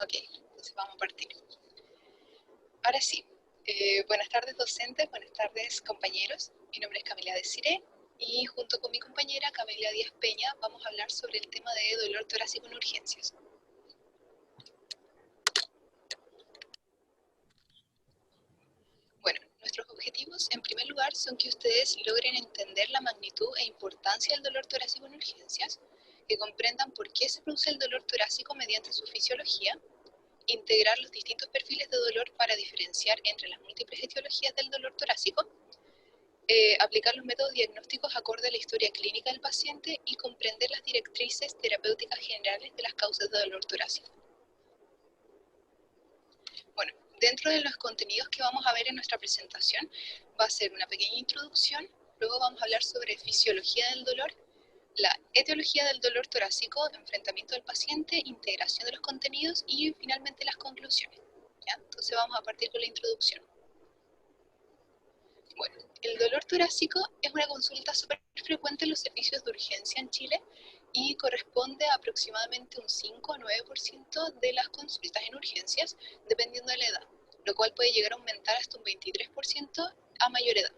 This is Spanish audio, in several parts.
Ok, entonces vamos a partir. Ahora sí, buenas tardes docentes, buenas tardes compañeros. Mi nombre es Camila Desiré y junto con mi compañera Camelia Díaz Peña vamos a hablar sobre el tema de dolor torácico en urgencias. Bueno, nuestros objetivos en primer lugar son que ustedes logren entender la magnitud e importancia del dolor torácico en urgencias, que comprendan por qué se produce el dolor torácico mediante su fisiología, integrar los distintos perfiles de dolor para diferenciar entre las múltiples etiologías del dolor torácico, aplicar los métodos diagnósticos acorde a la historia clínica del paciente y comprender las directrices terapéuticas generales de las causas de dolor torácico. Bueno, dentro de los contenidos que vamos a ver en nuestra presentación va a ser una pequeña introducción, luego vamos a hablar sobre fisiología del dolor, la etiología del dolor torácico, enfrentamiento del paciente, integración de los contenidos y finalmente las conclusiones. ¿Ya? Entonces vamos a partir con la introducción. Bueno, el dolor torácico es una consulta súper frecuente en los servicios de urgencia en Chile y corresponde a aproximadamente un 5 o 9% de las consultas en urgencias, dependiendo de la edad, lo cual puede llegar a aumentar hasta un 23% a mayor edad.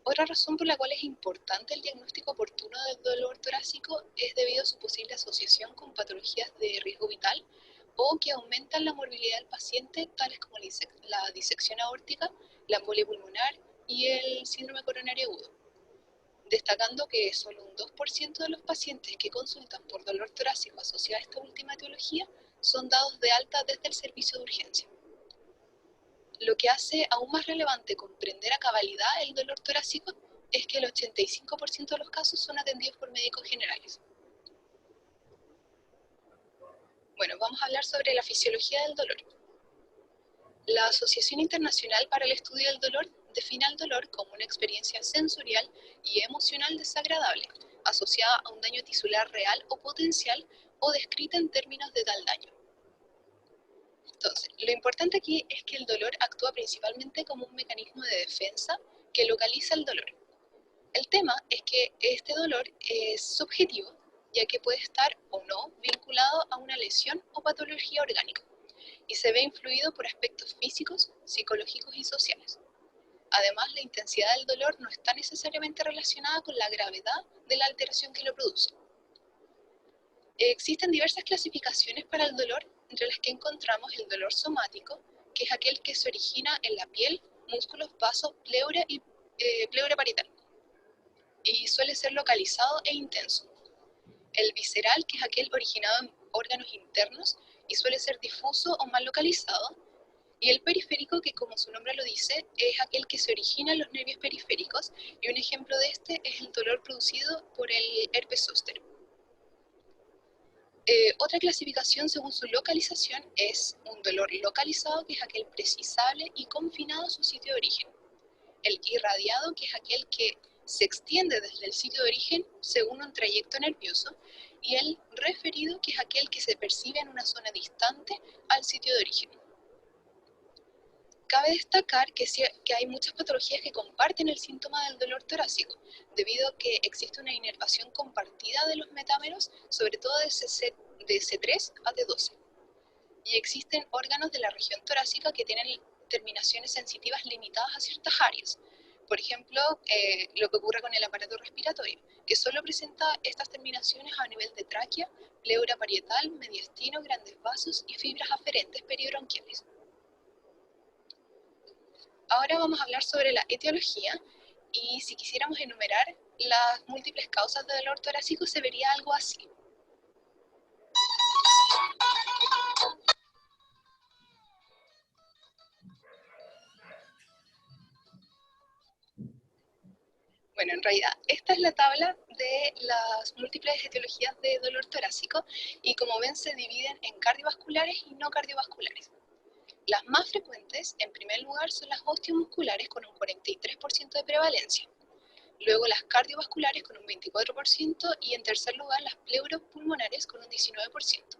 Otra razón por la cual es importante el diagnóstico oportuno del dolor torácico es debido a su posible asociación con patologías de riesgo vital o que aumentan la morbilidad del paciente, tales como la disección aórtica, la embolia pulmonar y el síndrome coronario agudo, destacando que solo un 2% de los pacientes que consultan por dolor torácico asociado a esta última etiología son dados de alta desde el servicio de urgencia. Lo que hace aún más relevante comprender a cabalidad el dolor torácico es que el 85% de los casos son atendidos por médicos generales. Bueno, vamos a hablar sobre la fisiología del dolor. La Asociación Internacional para el Estudio del Dolor define al dolor como una experiencia sensorial y emocional desagradable, asociada a un daño tisular real o potencial o descrita en términos de tal daño. Entonces, lo importante aquí es que el dolor actúa principalmente como un mecanismo de defensa que localiza el dolor. El tema es que este dolor es subjetivo, ya que puede estar o no vinculado a una lesión o patología orgánica, y se ve influido por aspectos físicos, psicológicos y sociales. Además, la intensidad del dolor no está necesariamente relacionada con la gravedad de la alteración que lo produce. Existen diversas clasificaciones para el dolor, entre las que encontramos el dolor somático, que es aquel que se origina en la piel, músculos, vasos, pleura y pleura parietal, y suele ser localizado e intenso. El visceral, que es aquel originado en órganos internos y suele ser difuso o mal localizado. Y el periférico, que como su nombre lo dice, es aquel que se origina en los nervios periféricos, y un ejemplo de este es el dolor producido por el herpes zóster. Otra clasificación según su localización es un dolor localizado, que es aquel precisable y confinado a su sitio de origen. El irradiado, que es aquel que se extiende desde el sitio de origen según un trayecto nervioso, y el referido, que es aquel que se percibe en una zona distante al sitio de origen. Cabe destacar que hay muchas patologías que comparten el síntoma del dolor torácico, debido a que existe una inervación compartida de los metámeros, sobre todo de C3 a T12. Y existen órganos de la región torácica que tienen terminaciones sensitivas limitadas a ciertas áreas. Por ejemplo, lo que ocurre con el aparato respiratorio, que solo presenta estas terminaciones a nivel de tráquea, pleura parietal, mediastino, grandes vasos y fibras aferentes peribronquiales. Ahora vamos a hablar sobre la etiología, y si quisiéramos enumerar las múltiples causas de dolor torácico se vería algo así. Bueno, en realidad esta es la tabla de las múltiples etiologías de dolor torácico, y como ven se dividen en cardiovasculares y no cardiovasculares. Las más frecuentes, en primer lugar, son las osteomusculares con un 43% de prevalencia, luego las cardiovasculares con un 24% y en tercer lugar las pleuropulmonares con un 19%.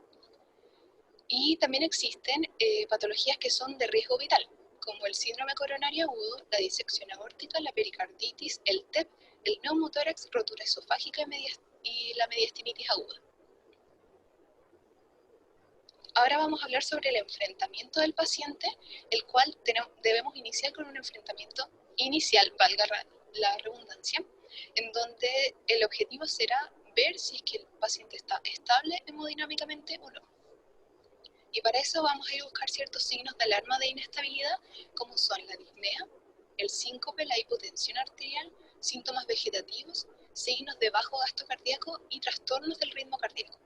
Y también existen patologías que son de riesgo vital, como el síndrome coronario agudo, la disección aórtica, la pericarditis, el TEP, el neumotórax, rotura esofágica y la mediastinitis aguda. Ahora vamos a hablar sobre el enfrentamiento del paciente, el cual debemos iniciar con un enfrentamiento inicial, valga la redundancia, en donde el objetivo será ver si es que el paciente está estable hemodinámicamente o no. Y para eso vamos a ir a buscar ciertos signos de alarma de inestabilidad, como son la disnea, el síncope, la hipotensión arterial, síntomas vegetativos, signos de bajo gasto cardíaco y trastornos del ritmo cardíaco.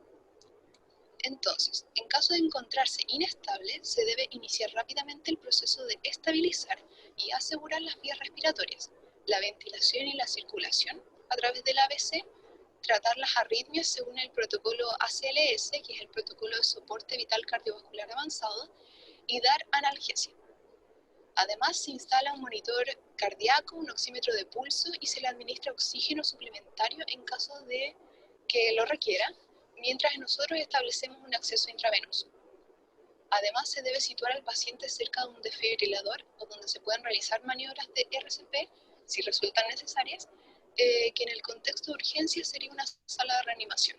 Entonces, en caso de encontrarse inestable, se debe iniciar rápidamente el proceso de estabilizar y asegurar las vías respiratorias, la ventilación y la circulación a través del ABC, tratar las arritmias según el protocolo ACLS, que es el protocolo de soporte vital cardiovascular avanzado, y dar analgesia. Además, se instala un monitor cardíaco, un oxímetro de pulso y se le administra oxígeno suplementario en caso de que lo requiera, mientras nosotros establecemos un acceso intravenoso. Además, se debe situar al paciente cerca de un desfibrilador o donde se puedan realizar maniobras de RCP, si resultan necesarias, que en el contexto de urgencia sería una sala de reanimación.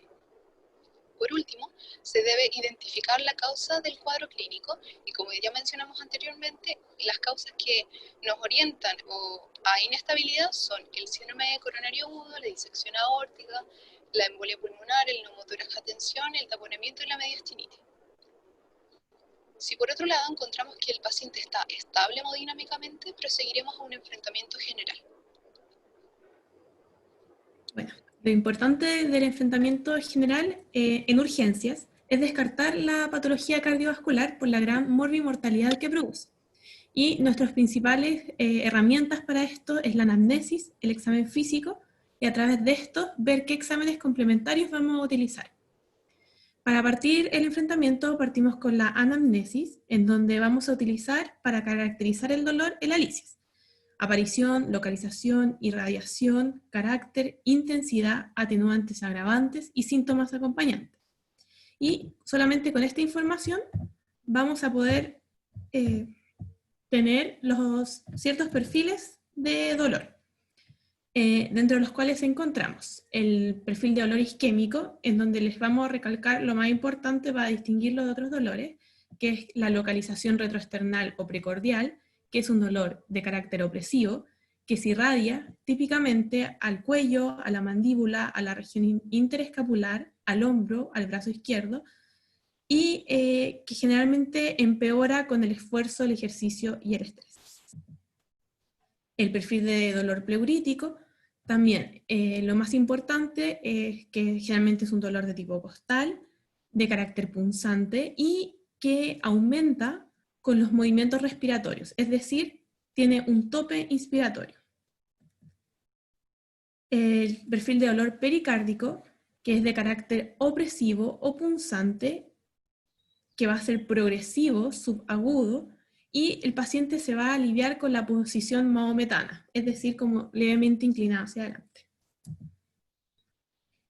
Por último, se debe identificar la causa del cuadro clínico y, como ya mencionamos anteriormente, las causas que nos orientan a inestabilidad son el síndrome coronario agudo, la disección aórtica, la embolia pulmonar, el neumotórax a tensión, el taponamiento y la mediastinitis. Si por otro lado encontramos que el paciente está estable hemodinámicamente, proseguiremos a un enfrentamiento general. Bueno, lo importante del enfrentamiento general en urgencias es descartar la patología cardiovascular por la gran morbimortalidad que produce. Y nuestras principales herramientas para esto es la anamnesis, el examen físico, y a través de esto ver qué exámenes complementarios vamos a utilizar. Para partir el enfrentamiento partimos con la anamnesis, en donde vamos a utilizar para caracterizar el dolor el ALICES. Aparición, localización, irradiación, carácter, intensidad, atenuantes, agravantes y síntomas acompañantes. Y solamente con esta información vamos a poder tener los ciertos perfiles de dolor, dentro de los cuales encontramos el perfil de dolor isquémico, en donde les vamos a recalcar lo más importante para distinguirlo de otros dolores, que es la localización retroesternal o precordial, que es un dolor de carácter opresivo, que se irradia típicamente al cuello, a la mandíbula, a la región interescapular, al hombro, al brazo izquierdo, y que generalmente empeora con el esfuerzo, el ejercicio y el estrés. El perfil de dolor pleurítico, también lo más importante es que generalmente es un dolor de tipo costal, de carácter punzante y que aumenta con los movimientos respiratorios, es decir, tiene un tope inspiratorio. El perfil de dolor pericárdico, que es de carácter opresivo o punzante, que va a ser progresivo, subagudo, y el paciente se va a aliviar con la posición maometana, es decir, como levemente inclinada hacia adelante.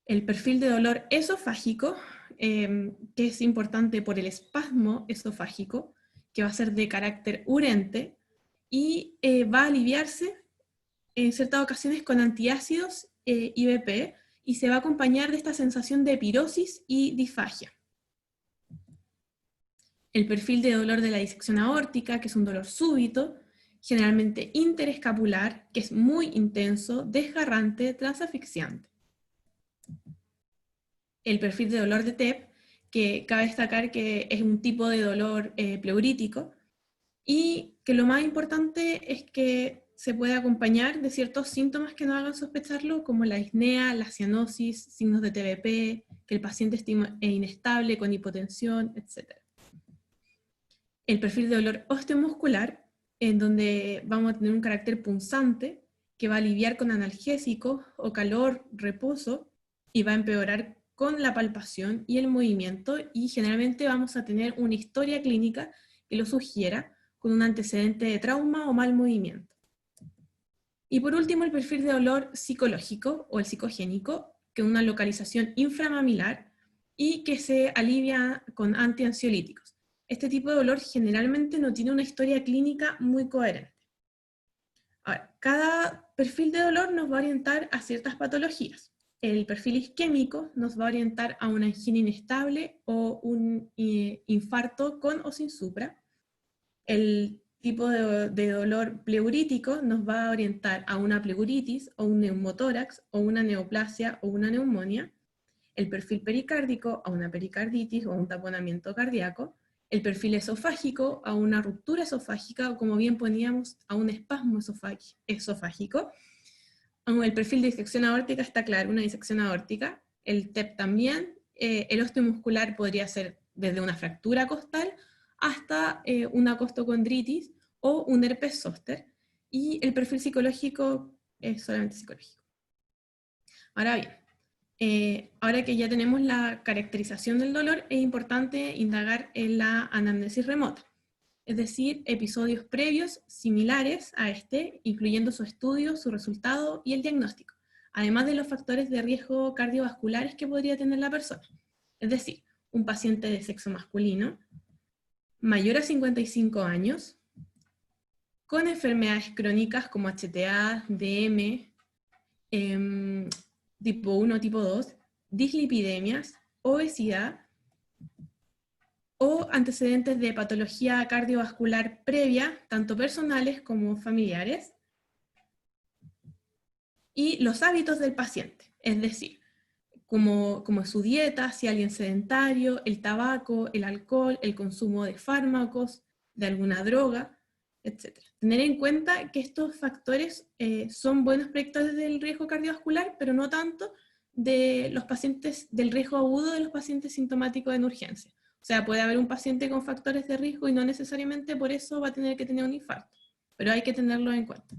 El perfil de dolor esofágico, que es importante por el espasmo esofágico, que va a ser de carácter urente, y va a aliviarse en ciertas ocasiones con antiácidos IBP, y se va a acompañar de esta sensación de pirosis y disfagia. El perfil de dolor de la disección aórtica, que es un dolor súbito, generalmente interescapular, que es muy intenso, desgarrante, transasfixiante. El perfil de dolor de TEP, que cabe destacar que es un tipo de dolor pleurítico, y que lo más importante es que se puede acompañar de ciertos síntomas que nos hagan sospecharlo, como la disnea, la cianosis, signos de TBP, que el paciente esté inestable, con hipotensión, etc. El perfil de dolor osteomuscular, en donde vamos a tener un carácter punzante, que va a aliviar con analgésicos o calor, reposo, y va a empeorar con la palpación y el movimiento, y generalmente vamos a tener una historia clínica que lo sugiera, con un antecedente de trauma o mal movimiento. Y por último, el perfil de dolor psicológico o el psicogénico, que es una localización inframamilar y que se alivia con antiansiolíticos. Este tipo de dolor generalmente no tiene una historia clínica muy coherente. Ahora, cada perfil de dolor nos va a orientar a ciertas patologías. el perfil isquémico nos va a orientar a una angina inestable o un infarto con o sin supra. El tipo de dolor pleurítico nos va a orientar a una pleuritis o un neumotórax o una neoplasia o una neumonía. El perfil pericárdico a una pericarditis o a un taponamiento cardíaco. El perfil esofágico a una ruptura esofágica o, como bien poníamos, a un espasmo esofágico. El perfil de disección aórtica está claro, una disección aórtica. El TEP también. El osteomuscular podría ser desde una fractura costal hasta una costocondritis o un herpes zóster. Y el perfil psicológico es solamente psicológico. Ahora bien, ahora que ya tenemos la caracterización del dolor, es importante indagar en la anamnesis remota, es decir, episodios previos similares a este, incluyendo su estudio, su resultado y el diagnóstico, además de los factores de riesgo cardiovasculares que podría tener la persona. Es decir, un paciente de sexo masculino, mayor a 55 años, con enfermedades crónicas como HTA, DM, tipo 1, tipo 2, dislipidemias, obesidad o antecedentes de patología cardiovascular previa, tanto personales como familiares, y los hábitos del paciente, es decir, como su dieta, si alguien sedentario, el tabaco, el alcohol, el consumo de fármacos, de alguna droga, etc. Tener en cuenta que estos factores son buenos predictores del riesgo cardiovascular, pero no tanto de los pacientes, del riesgo agudo de los pacientes sintomáticos en urgencia. O sea, puede haber un paciente con factores de riesgo y no necesariamente por eso va a tener que tener un infarto, pero hay que tenerlo en cuenta.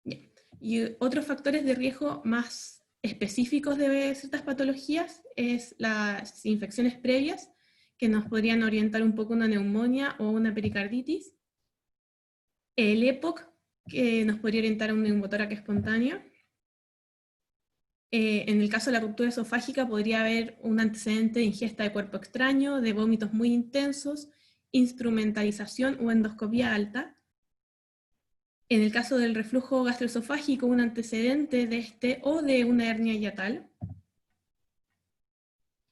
Bien. Y otros factores de riesgo más específicos de ciertas patologías es las infecciones previas, que nos podrían orientar un poco a una neumonía o una pericarditis. El EPOC, que nos podría orientar a un neumotórax espontáneo. En el caso de la ruptura esofágica podría haber un antecedente de ingesta de cuerpo extraño, de vómitos muy intensos, instrumentalización o endoscopía alta. En el caso del reflujo gastroesofágico, un antecedente de este o de una hernia hiatal.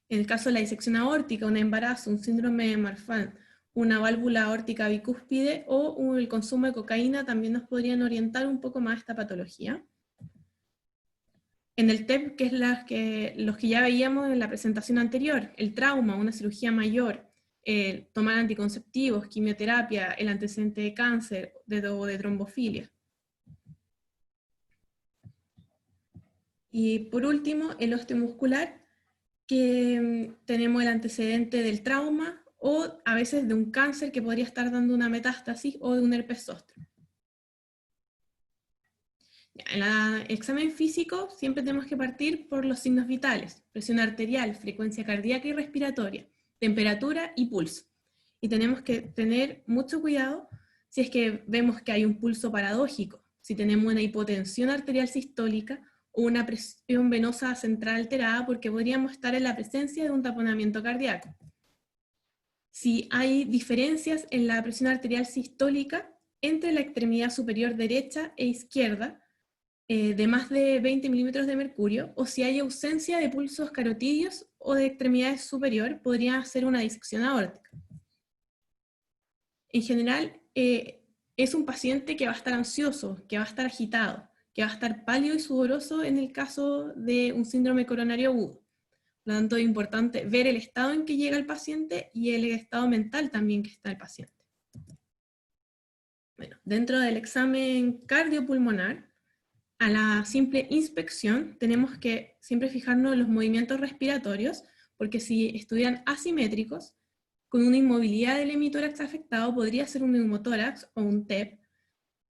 En el caso de la disección aórtica, un embarazo, un síndrome de Marfan, una válvula aórtica bicúspide o el consumo de cocaína también nos podrían orientar un poco más a esta patología. En el TEP, que es los que ya veíamos en la presentación anterior, el trauma, una cirugía mayor, tomar anticonceptivos, quimioterapia, el antecedente de cáncer o de trombofilia. Y por último, el osteomuscular, que tenemos el antecedente del trauma o a veces de un cáncer que podría estar dando una metástasis o de un herpes zóster. En el examen físico siempre tenemos que partir por los signos vitales: presión arterial, frecuencia cardíaca y respiratoria, temperatura y pulso. Y tenemos que tener mucho cuidado si es que vemos que hay un pulso paradójico, si tenemos una hipotensión arterial sistólica o una presión venosa central alterada, porque podríamos estar en la presencia de un taponamiento cardíaco. Si hay diferencias en la presión arterial sistólica entre la extremidad superior derecha e izquierda, de más de 20 milímetros de mercurio, o si hay ausencia de pulsos carotidios o de extremidades superior, podría ser una disección aórtica. En general, es un paciente que va a estar ansioso, que va a estar agitado, que va a estar pálido y sudoroso en el caso de un síndrome coronario agudo. Por lo tanto, es importante ver el estado en que llega el paciente y el estado mental también que está el paciente. Bueno, dentro del examen cardiopulmonar, a la simple inspección tenemos que siempre fijarnos en los movimientos respiratorios, porque si estuvieran asimétricos, con una inmovilidad del hemitórax afectado podría ser un neumotórax o un TEP.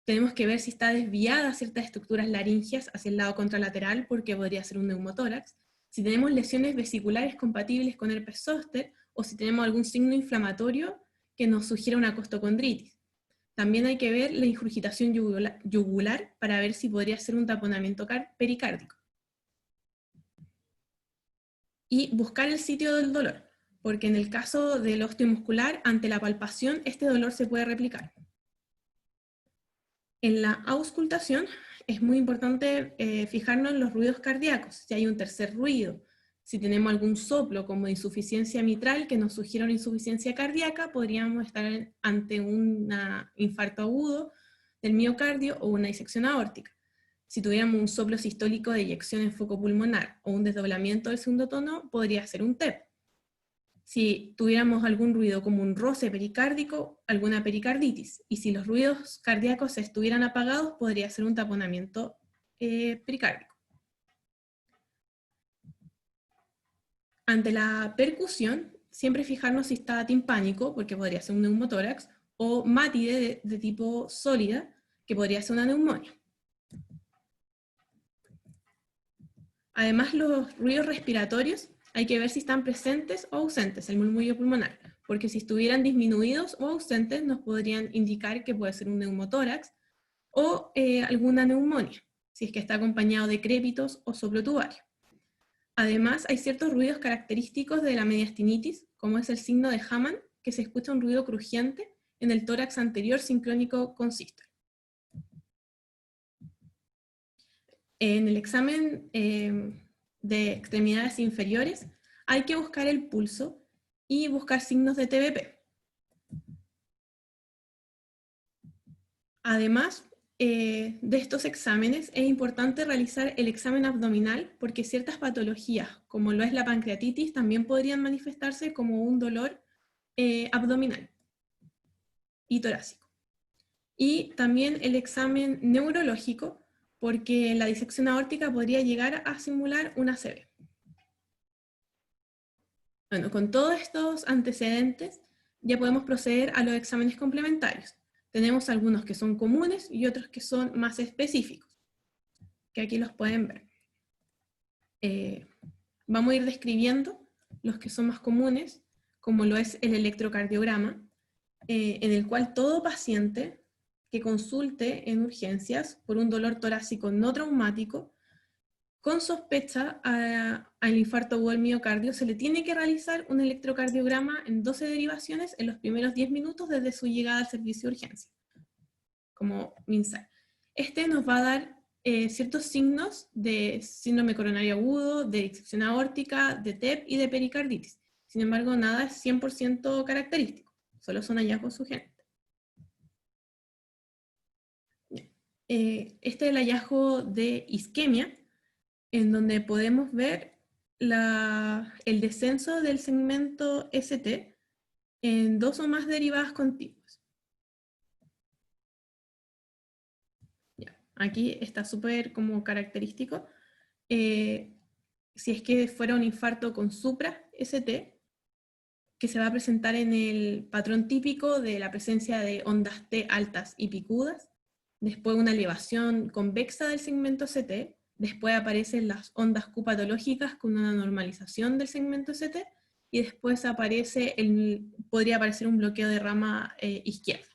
Tenemos que ver si está desviada ciertas estructuras laringeas hacia el lado contralateral, porque podría ser un neumotórax. Si tenemos lesiones vesiculares compatibles con herpes zóster, o si tenemos algún signo inflamatorio que nos sugiera una costocondritis. También hay que ver la ingurgitación yugular para ver si podría ser un taponamiento pericárdico. Y buscar el sitio del dolor, porque en el caso del osteomuscular, ante la palpación, este dolor se puede replicar. En la auscultación es muy importante fijarnos en los ruidos cardíacos, si hay un tercer ruido. Si tenemos algún soplo como insuficiencia mitral que nos sugiere una insuficiencia cardíaca, podríamos estar ante un infarto agudo del miocardio o una disección aórtica. Si tuviéramos un soplo sistólico de eyección en foco pulmonar o un desdoblamiento del segundo tono, podría ser un TEP. Si tuviéramos algún ruido como un roce pericárdico, alguna pericarditis. Y si los ruidos cardíacos estuvieran apagados, podría ser un taponamiento pericárdico. Ante la percusión, siempre fijarnos si está timpánico, porque podría ser un neumotórax, o mátide de tipo sólida, que podría ser una neumonía. Además, los ruidos respiratorios hay que ver si están presentes o ausentes, el murmullo pulmonar, porque si estuvieran disminuidos o ausentes nos podrían indicar que puede ser un neumotórax o alguna neumonía, si es que está acompañado de crépitos o soplo tubario. Además, hay ciertos ruidos característicos de la mediastinitis, como es el signo de Hamann, que se escucha un ruido crujiente en el tórax anterior sincrónico con sístole. En el examen de extremidades inferiores hay que buscar el pulso y buscar signos de TBP. Además de estos exámenes, es importante realizar el examen abdominal porque ciertas patologías, como lo es la pancreatitis, también podrían manifestarse como un dolor abdominal y torácico. Y también el examen neurológico, porque la disección aórtica podría llegar a simular una ACV. Bueno, con todos estos antecedentes ya podemos proceder a los exámenes complementarios. Tenemos algunos que son comunes y otros que son más específicos, que aquí los pueden ver. Vamos a ir describiendo los que son más comunes, como lo es el electrocardiograma, en el cual todo paciente que consulte en urgencias por un dolor torácico no traumático, con sospecha al infarto agudo del miocardio, se le tiene que realizar un electrocardiograma en 12 derivaciones en los primeros 10 minutos desde su llegada al servicio de urgencia, como MINSAR. Este nos va a dar ciertos signos de síndrome coronario agudo, de disección aórtica, de TEP y de pericarditis. Sin embargo, nada es 100% característico, solo son hallazgos sugerentes. Este es el hallazgo de isquemia, en donde podemos ver el descenso del segmento ST en 2 o más derivadas contiguas. Ya, aquí está súper como característico. Si es que fuera un infarto con supra-ST, que se va a presentar en el patrón típico de la presencia de ondas T altas y picudas, después una elevación convexa del segmento ST, después aparecen las ondas Q patológicas con una normalización del segmento ST, y después podría aparecer un bloqueo de rama izquierda.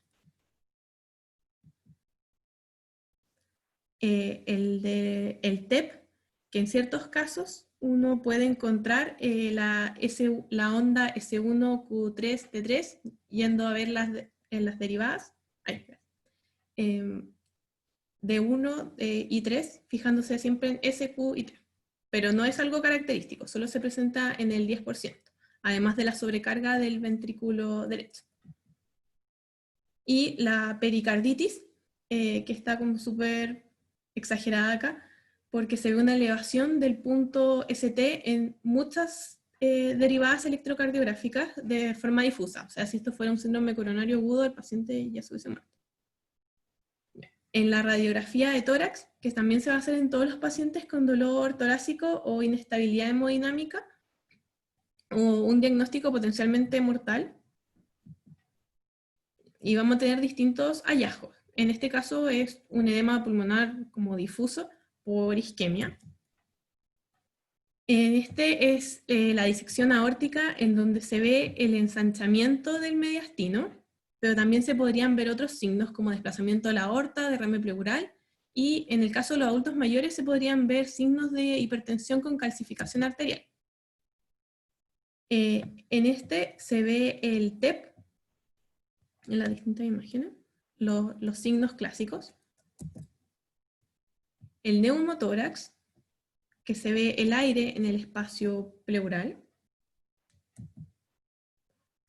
El TEP, que en ciertos casos uno puede encontrar la onda S1Q3T3 yendo a ver en las derivadas. De 1 y 3, fijándose siempre en S, Q y T. Pero no es algo característico, solo se presenta en el 10%, además de la sobrecarga del ventrículo derecho. Y la pericarditis, que está como súper exagerada acá, porque se ve una elevación del punto ST en muchas derivadas electrocardiográficas de forma difusa. O sea, si esto fuera un síndrome coronario agudo, el paciente ya se hubiese muerto. En la radiografía de tórax, que también se va a hacer en todos los pacientes con dolor torácico o inestabilidad hemodinámica, o un diagnóstico potencialmente mortal, y vamos a tener distintos hallazgos. En este caso es un edema pulmonar como difuso por isquemia. En este es la disección aórtica, en donde se ve el ensanchamiento del mediastino, pero también se podrían ver otros signos como desplazamiento de la aorta, derrame pleural, y en el caso de los adultos mayores se podrían ver signos de hipertensión con calcificación arterial. En este se ve el TEP, en las distintas imágenes, los signos clásicos. el neumotórax, que se ve el aire en el espacio pleural,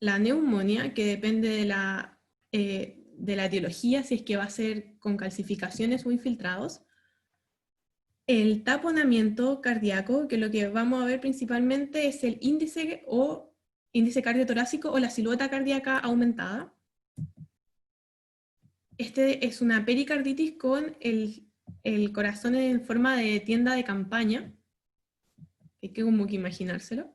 la neumonía, que depende de la etiología, si es que va a ser con calcificaciones o infiltrados, el taponamiento cardíaco, que lo que vamos a ver principalmente es el índice cardiotorácico o la silueta cardíaca aumentada. Este es una pericarditis con el corazón en forma de tienda de campaña, hay que como que imaginárselo.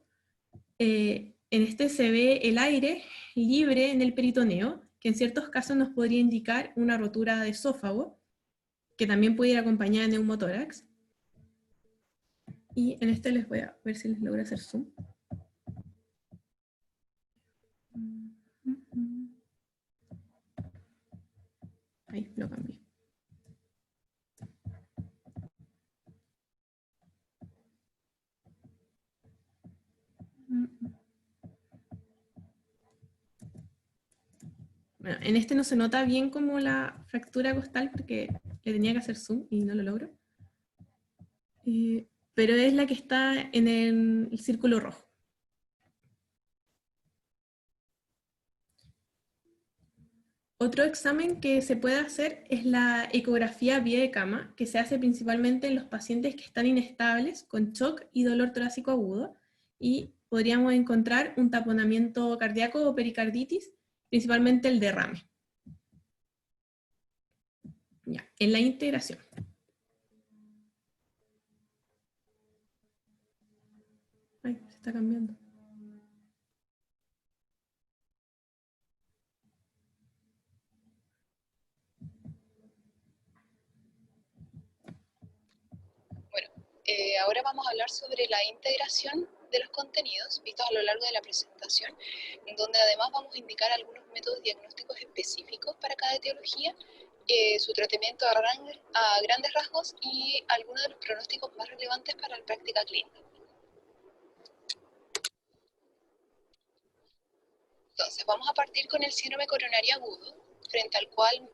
En este se ve el aire libre en el peritoneo, que en ciertos casos nos podría indicar una rotura de esófago, que también puede ir acompañada de neumotórax. Y en este les voy a ver si les logro hacer zoom. Ahí, lo cambié. Bueno, en este no se nota bien como la fractura costal porque le tenía que hacer zoom y no lo logro. Pero es la que está en el círculo rojo. Otro examen que se puede hacer es la ecografía vía de cama, que se hace principalmente en los pacientes que están inestables, con shock y dolor torácico agudo, y podríamos encontrar un taponamiento cardíaco o pericarditis, principalmente el derrame. Ya, en la integración. Ay, se está cambiando. Bueno, ahora vamos a hablar sobre la integración de los contenidos vistos a lo largo de la presentación, en donde además vamos a indicar algunos métodos diagnósticos específicos para cada etiología, su tratamiento a grandes rasgos y algunos de los pronósticos más relevantes para la práctica clínica. Entonces, vamos a partir con el síndrome coronario agudo, frente al cual,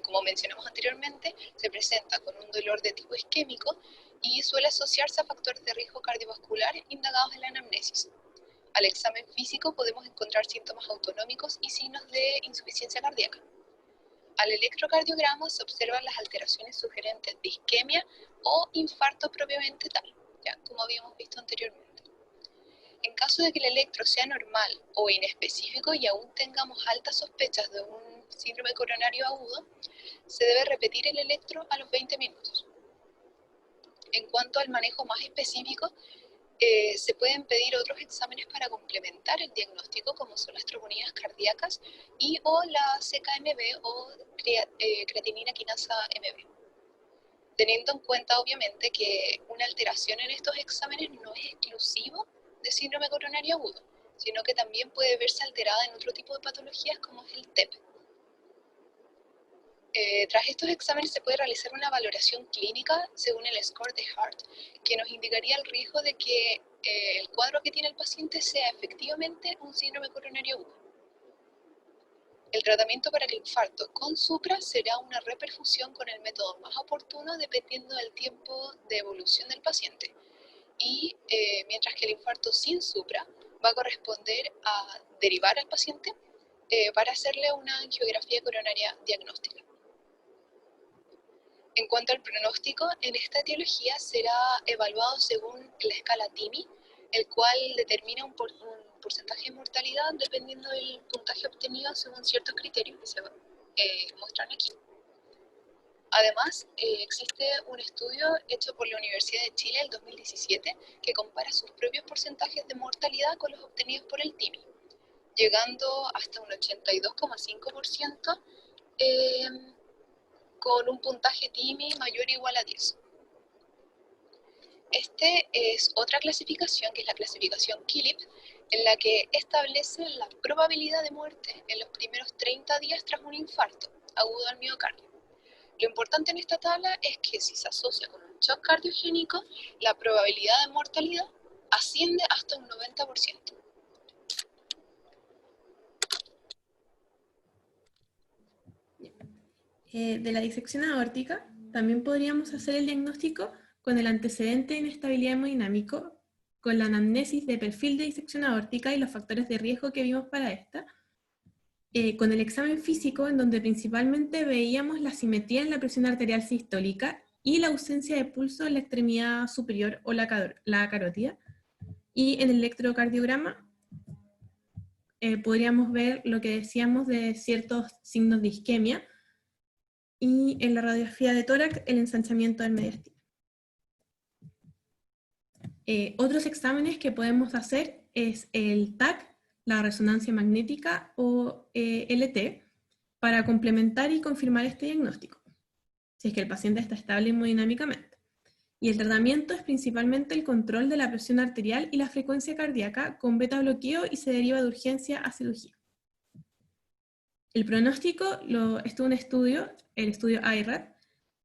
como mencionamos anteriormente, se presenta con un dolor de tipo isquémico y suele asociarse a factores de riesgo cardiovascular indagados en la anamnesis. Al examen físico podemos encontrar síntomas autonómicos y signos de insuficiencia cardíaca. Al electrocardiograma se observan las alteraciones sugerentes de isquemia o infarto propiamente tal, ya como habíamos visto anteriormente. En caso de que el electro sea normal o inespecífico y aún tengamos altas sospechas de un síndrome coronario agudo, se debe repetir el electro a los 20 minutos. En cuanto al manejo más específico, se pueden pedir otros exámenes para complementar el diagnóstico, como son las troponías cardíacas y o la CKMB o creatinina quinasa MB. Teniendo en cuenta, obviamente, que una alteración en estos exámenes no es exclusivo de síndrome coronario agudo, sino que también puede verse alterada en otro tipo de patologías como es el TEP. Tras estos exámenes se puede realizar una valoración clínica según el score de Hart, que nos indicaría el riesgo de que el cuadro que tiene el paciente sea efectivamente un síndrome coronario agudo. El tratamiento para el infarto con supra será una reperfusión con el método más oportuno dependiendo del tiempo de evolución del paciente. Y mientras que el infarto sin supra va a corresponder a derivar al paciente para hacerle una angiografía coronaria diagnóstica. En cuanto al pronóstico, en esta etiología será evaluado según la escala TIMI, el cual determina un porcentaje de mortalidad dependiendo del puntaje obtenido según ciertos criterios que se muestran aquí. Además, existe un estudio hecho por la Universidad de Chile en 2017 que compara sus propios porcentajes de mortalidad con los obtenidos por el TIMI, llegando hasta un 82,5% con un puntaje TIMI mayor o igual a 10. Este es otra clasificación, que es la clasificación KILIP, en la que establece la probabilidad de muerte en los primeros 30 días tras un infarto agudo al miocardio. Lo importante en esta tabla es que si se asocia con un shock cardiogénico, la probabilidad de mortalidad asciende hasta un 90%. De la disección aórtica también podríamos hacer el diagnóstico con el antecedente de inestabilidad hemodinámico, con la anamnesis de perfil de disección aórtica y los factores de riesgo que vimos para esta, con el examen físico, en donde principalmente veíamos la simetría en la presión arterial sistólica y la ausencia de pulso en la extremidad superior o la carótida, y en el electrocardiograma podríamos ver lo que decíamos de ciertos signos de isquemia, y en la radiografía de tórax el ensanchamiento del mediastino. Otros exámenes que podemos hacer es el TAC, la resonancia magnética o LT, para complementar y confirmar este diagnóstico, si es que el paciente está estable hemodinámicamente. Y el tratamiento es principalmente el control de la presión arterial y la frecuencia cardíaca con beta bloqueo, y se deriva de urgencia a cirugía. El pronóstico, esto es un estudio, el estudio IRAD,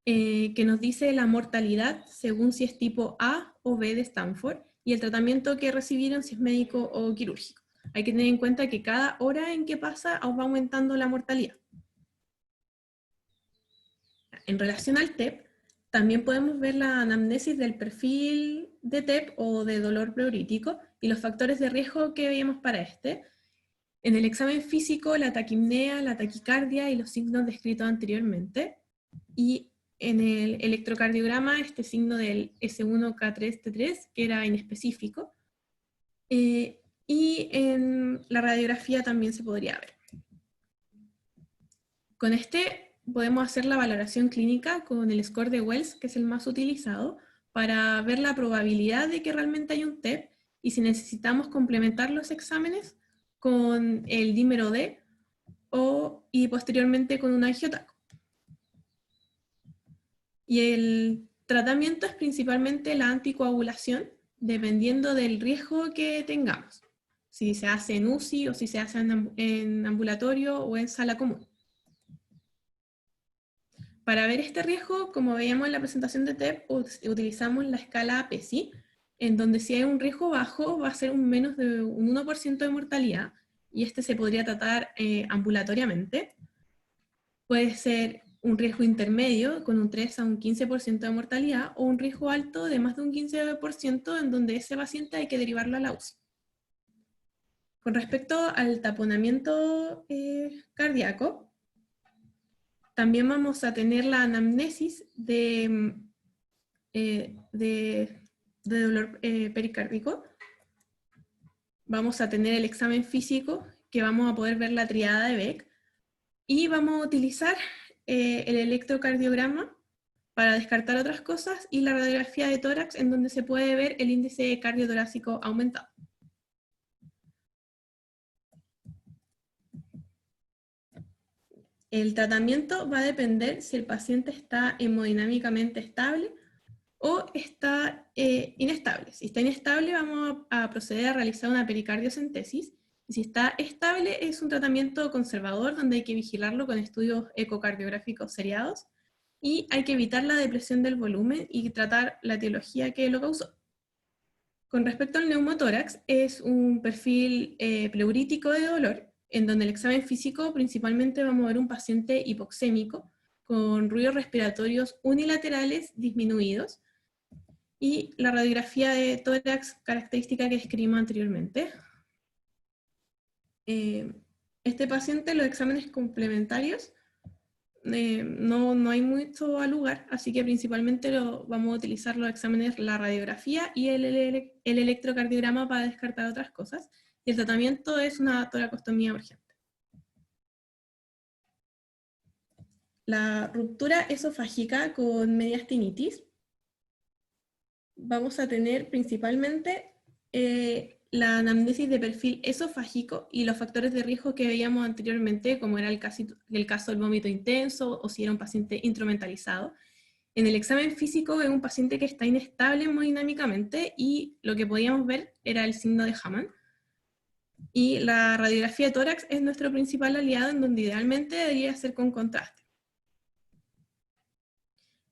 que nos dice la mortalidad según si es tipo A o B de Stanford, y el tratamiento que recibieron, si es médico o quirúrgico. Hay que tener en cuenta que cada hora en que pasa va aumentando la mortalidad. En relación al TEP, también podemos ver la anamnesis del perfil de TEP o de dolor pleurítico y los factores de riesgo que veíamos para este. En el examen físico, la taquipnea, la taquicardia y los signos descritos anteriormente. Y en el electrocardiograma, este signo del S1K3T3, que era inespecífico. Y en la radiografía también se podría ver. Con este podemos hacer la valoración clínica con el score de Wells, que es el más utilizado, para ver la probabilidad de que realmente hay un TEP, y si necesitamos complementar los exámenes con el dímero D y posteriormente con un angiotaco. Y el tratamiento es principalmente la anticoagulación, dependiendo del riesgo que tengamos, si se hace en UCI o si se hace en ambulatorio o en sala común. Para ver este riesgo, como veíamos en la presentación de TEP, utilizamos la escala PESI, en donde si hay un riesgo bajo va a ser menos de un 1% de mortalidad, y este se podría tratar ambulatoriamente. Puede ser un riesgo intermedio con un 3 a un 15% de mortalidad, o un riesgo alto de más de un 15%, en donde ese paciente hay que derivarlo a la UCI. Con respecto al taponamiento cardíaco, también vamos a tener la anamnesis de dolor pericárdico. Vamos a tener el examen físico, que vamos a poder ver la triada de Beck, y vamos a utilizar el electrocardiograma para descartar otras cosas, y la radiografía de tórax, en donde se puede ver el índice cardiotorácico aumentado. El tratamiento va a depender si el paciente está hemodinámicamente estable o está inestable. Si está inestable, vamos a proceder a realizar una pericardiocentesis, y si está estable, es un tratamiento conservador donde hay que vigilarlo con estudios ecocardiográficos seriados, y hay que evitar la depresión del volumen y tratar la etiología que lo causó. Con respecto al neumotórax, es un perfil pleurítico de dolor, en donde el examen físico principalmente vamos a ver un paciente hipoxémico con ruidos respiratorios unilaterales disminuidos, y la radiografía de tórax característica que describimos anteriormente. Este paciente, los exámenes complementarios, no hay mucho al lugar, así que principalmente vamos a utilizar los exámenes, la radiografía y el electrocardiograma para descartar otras cosas, y el tratamiento es una toracostomía urgente. La ruptura esofágica con mediastinitis, vamos a tener principalmente la anamnesis de perfil esofágico y los factores de riesgo que veíamos anteriormente, como era el caso del vómito intenso, o si era un paciente instrumentalizado. En el examen físico es un paciente que está inestable hemodinámicamente, y lo que podíamos ver era el signo de Hamann. Y la radiografía de tórax es nuestro principal aliado, en donde idealmente debería ser con contraste.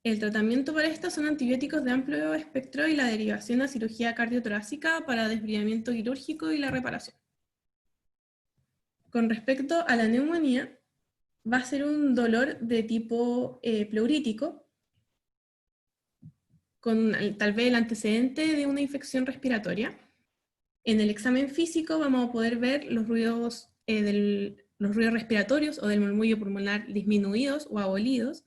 El tratamiento para esto son antibióticos de amplio espectro y la derivación a cirugía cardiotorácica para desbridamiento quirúrgico y la reparación. Con respecto a la neumonía, va a ser un dolor de tipo pleurítico, con tal vez el antecedente de una infección respiratoria. En el examen físico vamos a poder ver los ruidos, los ruidos respiratorios o del murmullo pulmonar disminuidos o abolidos.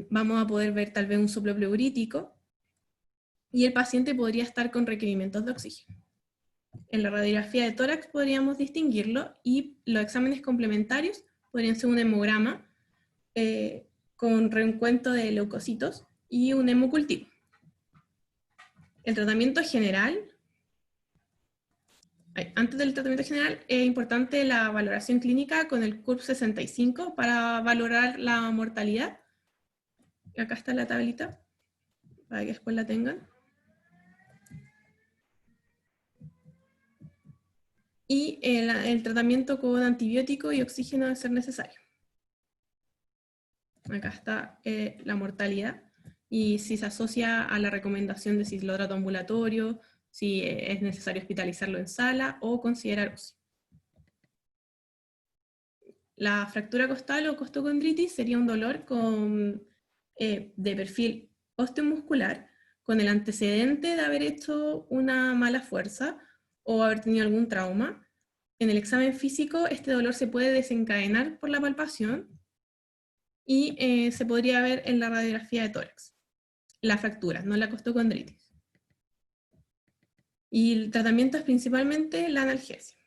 Vamos a poder ver tal vez un soplo pleurítico y el paciente podría estar con requerimientos de oxígeno. En la radiografía de tórax podríamos distinguirlo y los exámenes complementarios podrían ser un hemograma con reencuentro de leucocitos y un hemocultivo. El tratamiento general, antes del tratamiento general es importante la valoración clínica con el CURP 65 para valorar la mortalidad. Acá está la tablita para que después la tengan. Y el tratamiento con antibiótico y oxígeno debe ser necesario. Acá está la mortalidad y si se asocia a la recomendación de ciclotrato ambulatorio, si es necesario hospitalizarlo en sala o considerar UCI. La fractura costal o costocondritis sería un dolor de perfil osteomuscular con el antecedente de haber hecho una mala fuerza o haber tenido algún trauma. En el examen físico este dolor se puede desencadenar por la palpación y se podría ver en la radiografía de tórax. La fractura, no la costocondritis. Y el tratamiento es principalmente la analgesia.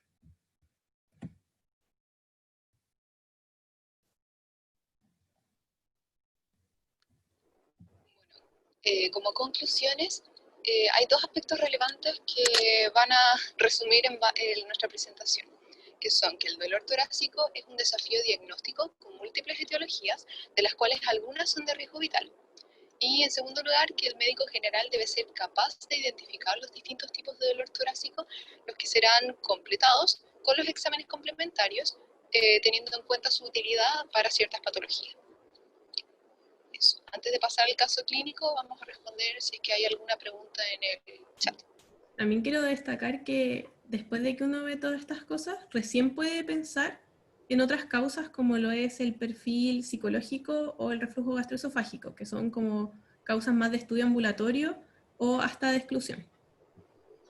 Como conclusiones, hay dos aspectos relevantes que van a resumir en nuestra presentación, que son que el dolor torácico es un desafío diagnóstico con múltiples etiologías, de las cuales algunas son de riesgo vital. Y en segundo lugar, que el médico general debe ser capaz de identificar los distintos tipos de dolor torácico, los que serán completados con los exámenes complementarios, teniendo en cuenta su utilidad para ciertas patologías. Eso. Antes de pasar al caso clínico, vamos a responder si es que hay alguna pregunta en el chat. También quiero destacar que después de que uno ve todas estas cosas, recién puede pensar en otras causas como lo es el perfil psicológico o el reflujo gastroesofágico, que son como causas más de estudio ambulatorio o hasta de exclusión.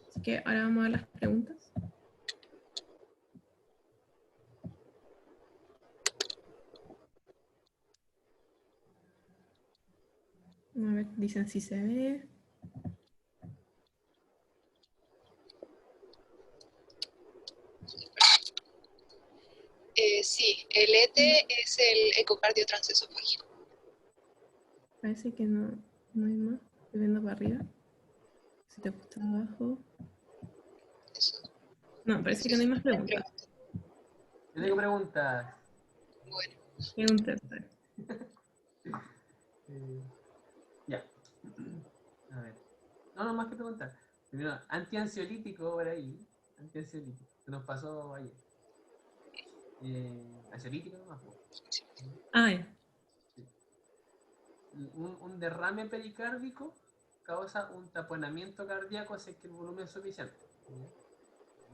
Así que ahora vamos a ver las preguntas. A ver, dicen si se ve. Sí, el ET es el ecocardio transesofágico. Parece que no hay más. Estoy viendo para arriba. Si te gusta abajo. Eso. No, parece Sí, que no hay más hay preguntas. preguntas. Yo tengo preguntas. Bueno. Preguntas. Ya. A ver. No, más que preguntar. Primero, antiansiolítico por ahí. Antiansiolítico. Se nos pasó ayer. Ansiolítico nomás. Ah, ya. Un derrame pericárdico causa un taponamiento cardíaco si es que el volumen es suficiente.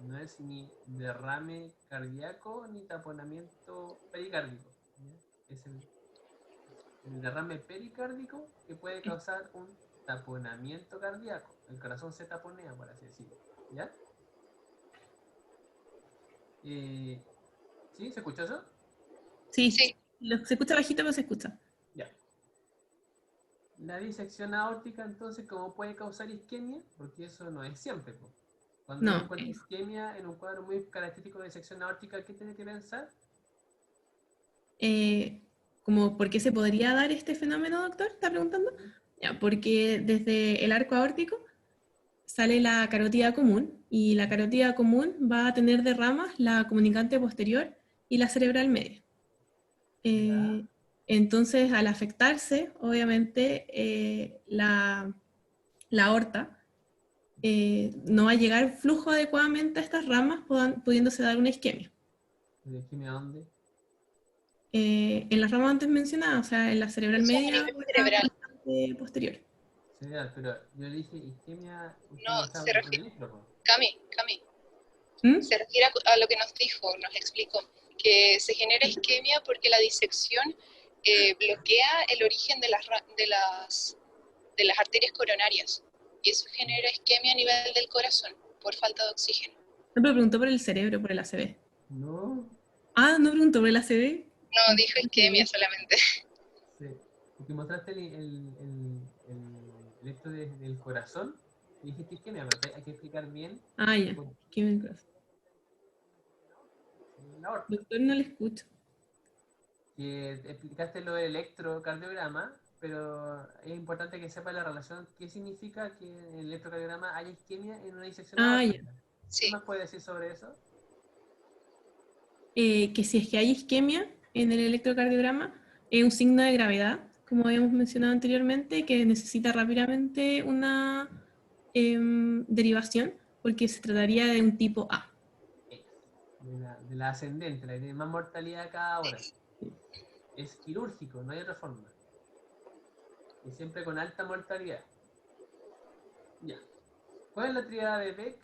No es ni derrame cardíaco ni taponamiento pericárdico. Es el derrame pericárdico que puede causar un taponamiento cardíaco. El corazón se taponea, por así decirlo. ¿Ya? ¿Sí? ¿Se escuchó eso? Sí, Sí. se escucha bajito, pero se escucha. Ya. La disección aórtica, entonces, ¿cómo puede causar isquemia? Porque eso no es siempre. Po. Cuando uno No, encuentra isquemia en un cuadro muy característico de disección aórtica, ¿qué tiene que pensar? como ¿por qué se podría dar este fenómeno, doctor? ¿Está preguntando? Ya, porque desde el arco aórtico sale la carótida común y la carótida común va a tener de ramas la comunicante posterior y la cerebral media. Entonces, al afectarse, obviamente, la aorta no va a llegar flujo adecuadamente a estas ramas, pudiéndose dar una isquemia. ¿La isquemia dónde? En las ramas antes mencionadas, o sea, en la cerebral Eso es a media nivel o en la cerebral. comunicante posterior. Cerebral, pero yo le dije isquemia, usted No, no sabe se lo que refiere. le dije, ¿no? Cami. ¿Mm? Se refiere a lo que nos dijo, nos explicó, que se genera isquemia porque la disección bloquea el origen de de las arterias coronarias. Y eso genera isquemia a nivel del corazón por falta de oxígeno. No, pero preguntó por el cerebro, por el ACV. No, Ah, ¿no preguntó por el ACV? No, dijo isquemia solamente. sí. Porque mostraste el electro del corazón y dijiste isquemia, pero hay que explicar bien Ah, ya. por ¿Qué me pasa? la aorta. Doctor, no le escucho. Que explicaste lo del electrocardiograma, pero es importante que sepa la relación, qué significa que en el electrocardiograma haya isquemia en una disección Ah, ya. aórtica. ¿Qué Sí, más puede decir sobre eso? Que si es que hay isquemia en el electrocardiograma, es un signo de gravedad, como habíamos mencionado anteriormente, que necesita rápidamente una derivación, porque se trataría de un tipo A. De la ascendente, la que tiene más mortalidad cada hora. Es quirúrgico, no hay otra forma. Y siempre con alta mortalidad. Ya. ¿Cuál es la tríada de Beck?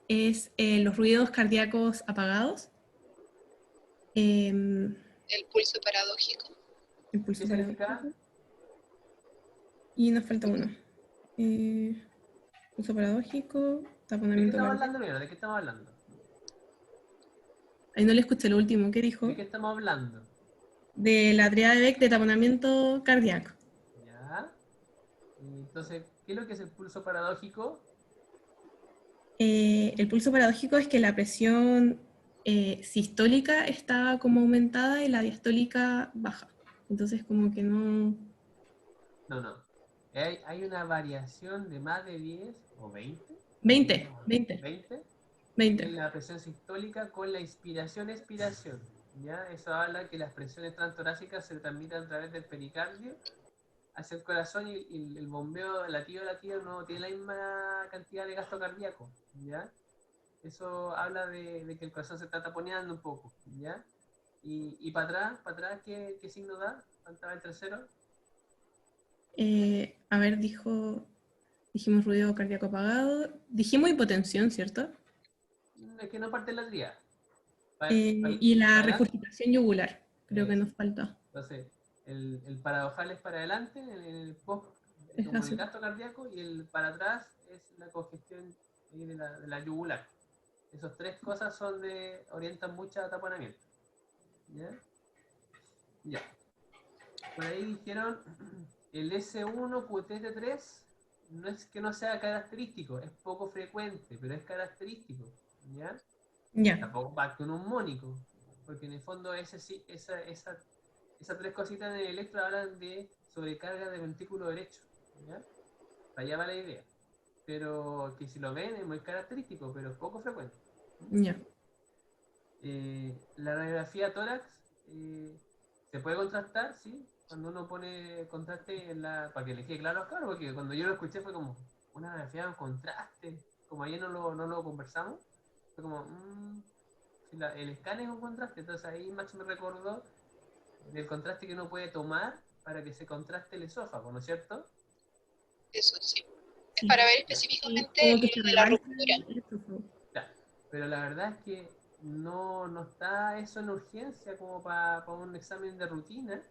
Es los ruidos cardíacos apagados, el el pulso paradójico. pulso ¿Qué significa? paradójico, y nos falta uno. Pulso paradójico, ¿De qué taponamiento estamos cardíaco. hablando primero? ¿De qué estamos hablando? Ahí no le escuché lo último, ¿qué dijo? ¿De qué estamos hablando? De la tríada de Beck de taponamiento cardíaco. Ya. Entonces, ¿qué es lo que es el pulso paradójico? El pulso paradójico es que la presión sistólica está como aumentada y la diastólica baja. Entonces como que no... No. Hay una variación de más de 10 o 20. 20. 20 en la presión sistólica con la inspiración-expiración. ¿Ya? Eso habla que las presiones transtorácicas se transmiten a través del pericardio hacia el corazón y el bombeo latido no tiene la misma cantidad de gasto cardíaco. ¿Ya? Eso habla de que el corazón se está taponeando un poco. ¿Ya? Y para atrás, ¿qué signo da? ¿Faltaba el tercero? A ver, dijimos ruido cardíaco apagado, dijimos hipotensión, ¿cierto? Es que no parte la tríada. Y la Para adelante. regurgitación yugular, creo que Eso. nos falta. Entonces, el paradojal es para adelante, el post, Es como el así. gasto cardíaco, y el para atrás es la congestión de la yugular. Esas tres cosas orientan mucho a taponamiento. ¿Ya? Ya. Por ahí dijeron, el S1 QT3 no es que no sea característico, es poco frecuente, pero es característico. ¿Ya? Ya, Tampoco va con un mónico, porque en el fondo esas tres cositas en el electro hablan de sobrecarga del ventrículo derecho. ¿Ya? Allá va la idea. Pero que si lo ven es muy característico, pero es poco frecuente. ya. La radiografía tórax se puede contrastar, ¿sí? Cuando uno pone contraste para que le quede claro a los cabros, porque cuando yo lo escuché fue como una radiografía con contraste, como ayer no lo conversamos, fue como, si el escáner es un contraste, entonces ahí Max me recordó del contraste que uno puede tomar para que se contraste el esófago, ¿no es cierto? Eso sí. Es Sí. para ver Sí, específicamente como que se lo de la rebalsa ruptura. el esófago. Claro. Pero la verdad es que no está eso en urgencia como para un examen de rutina.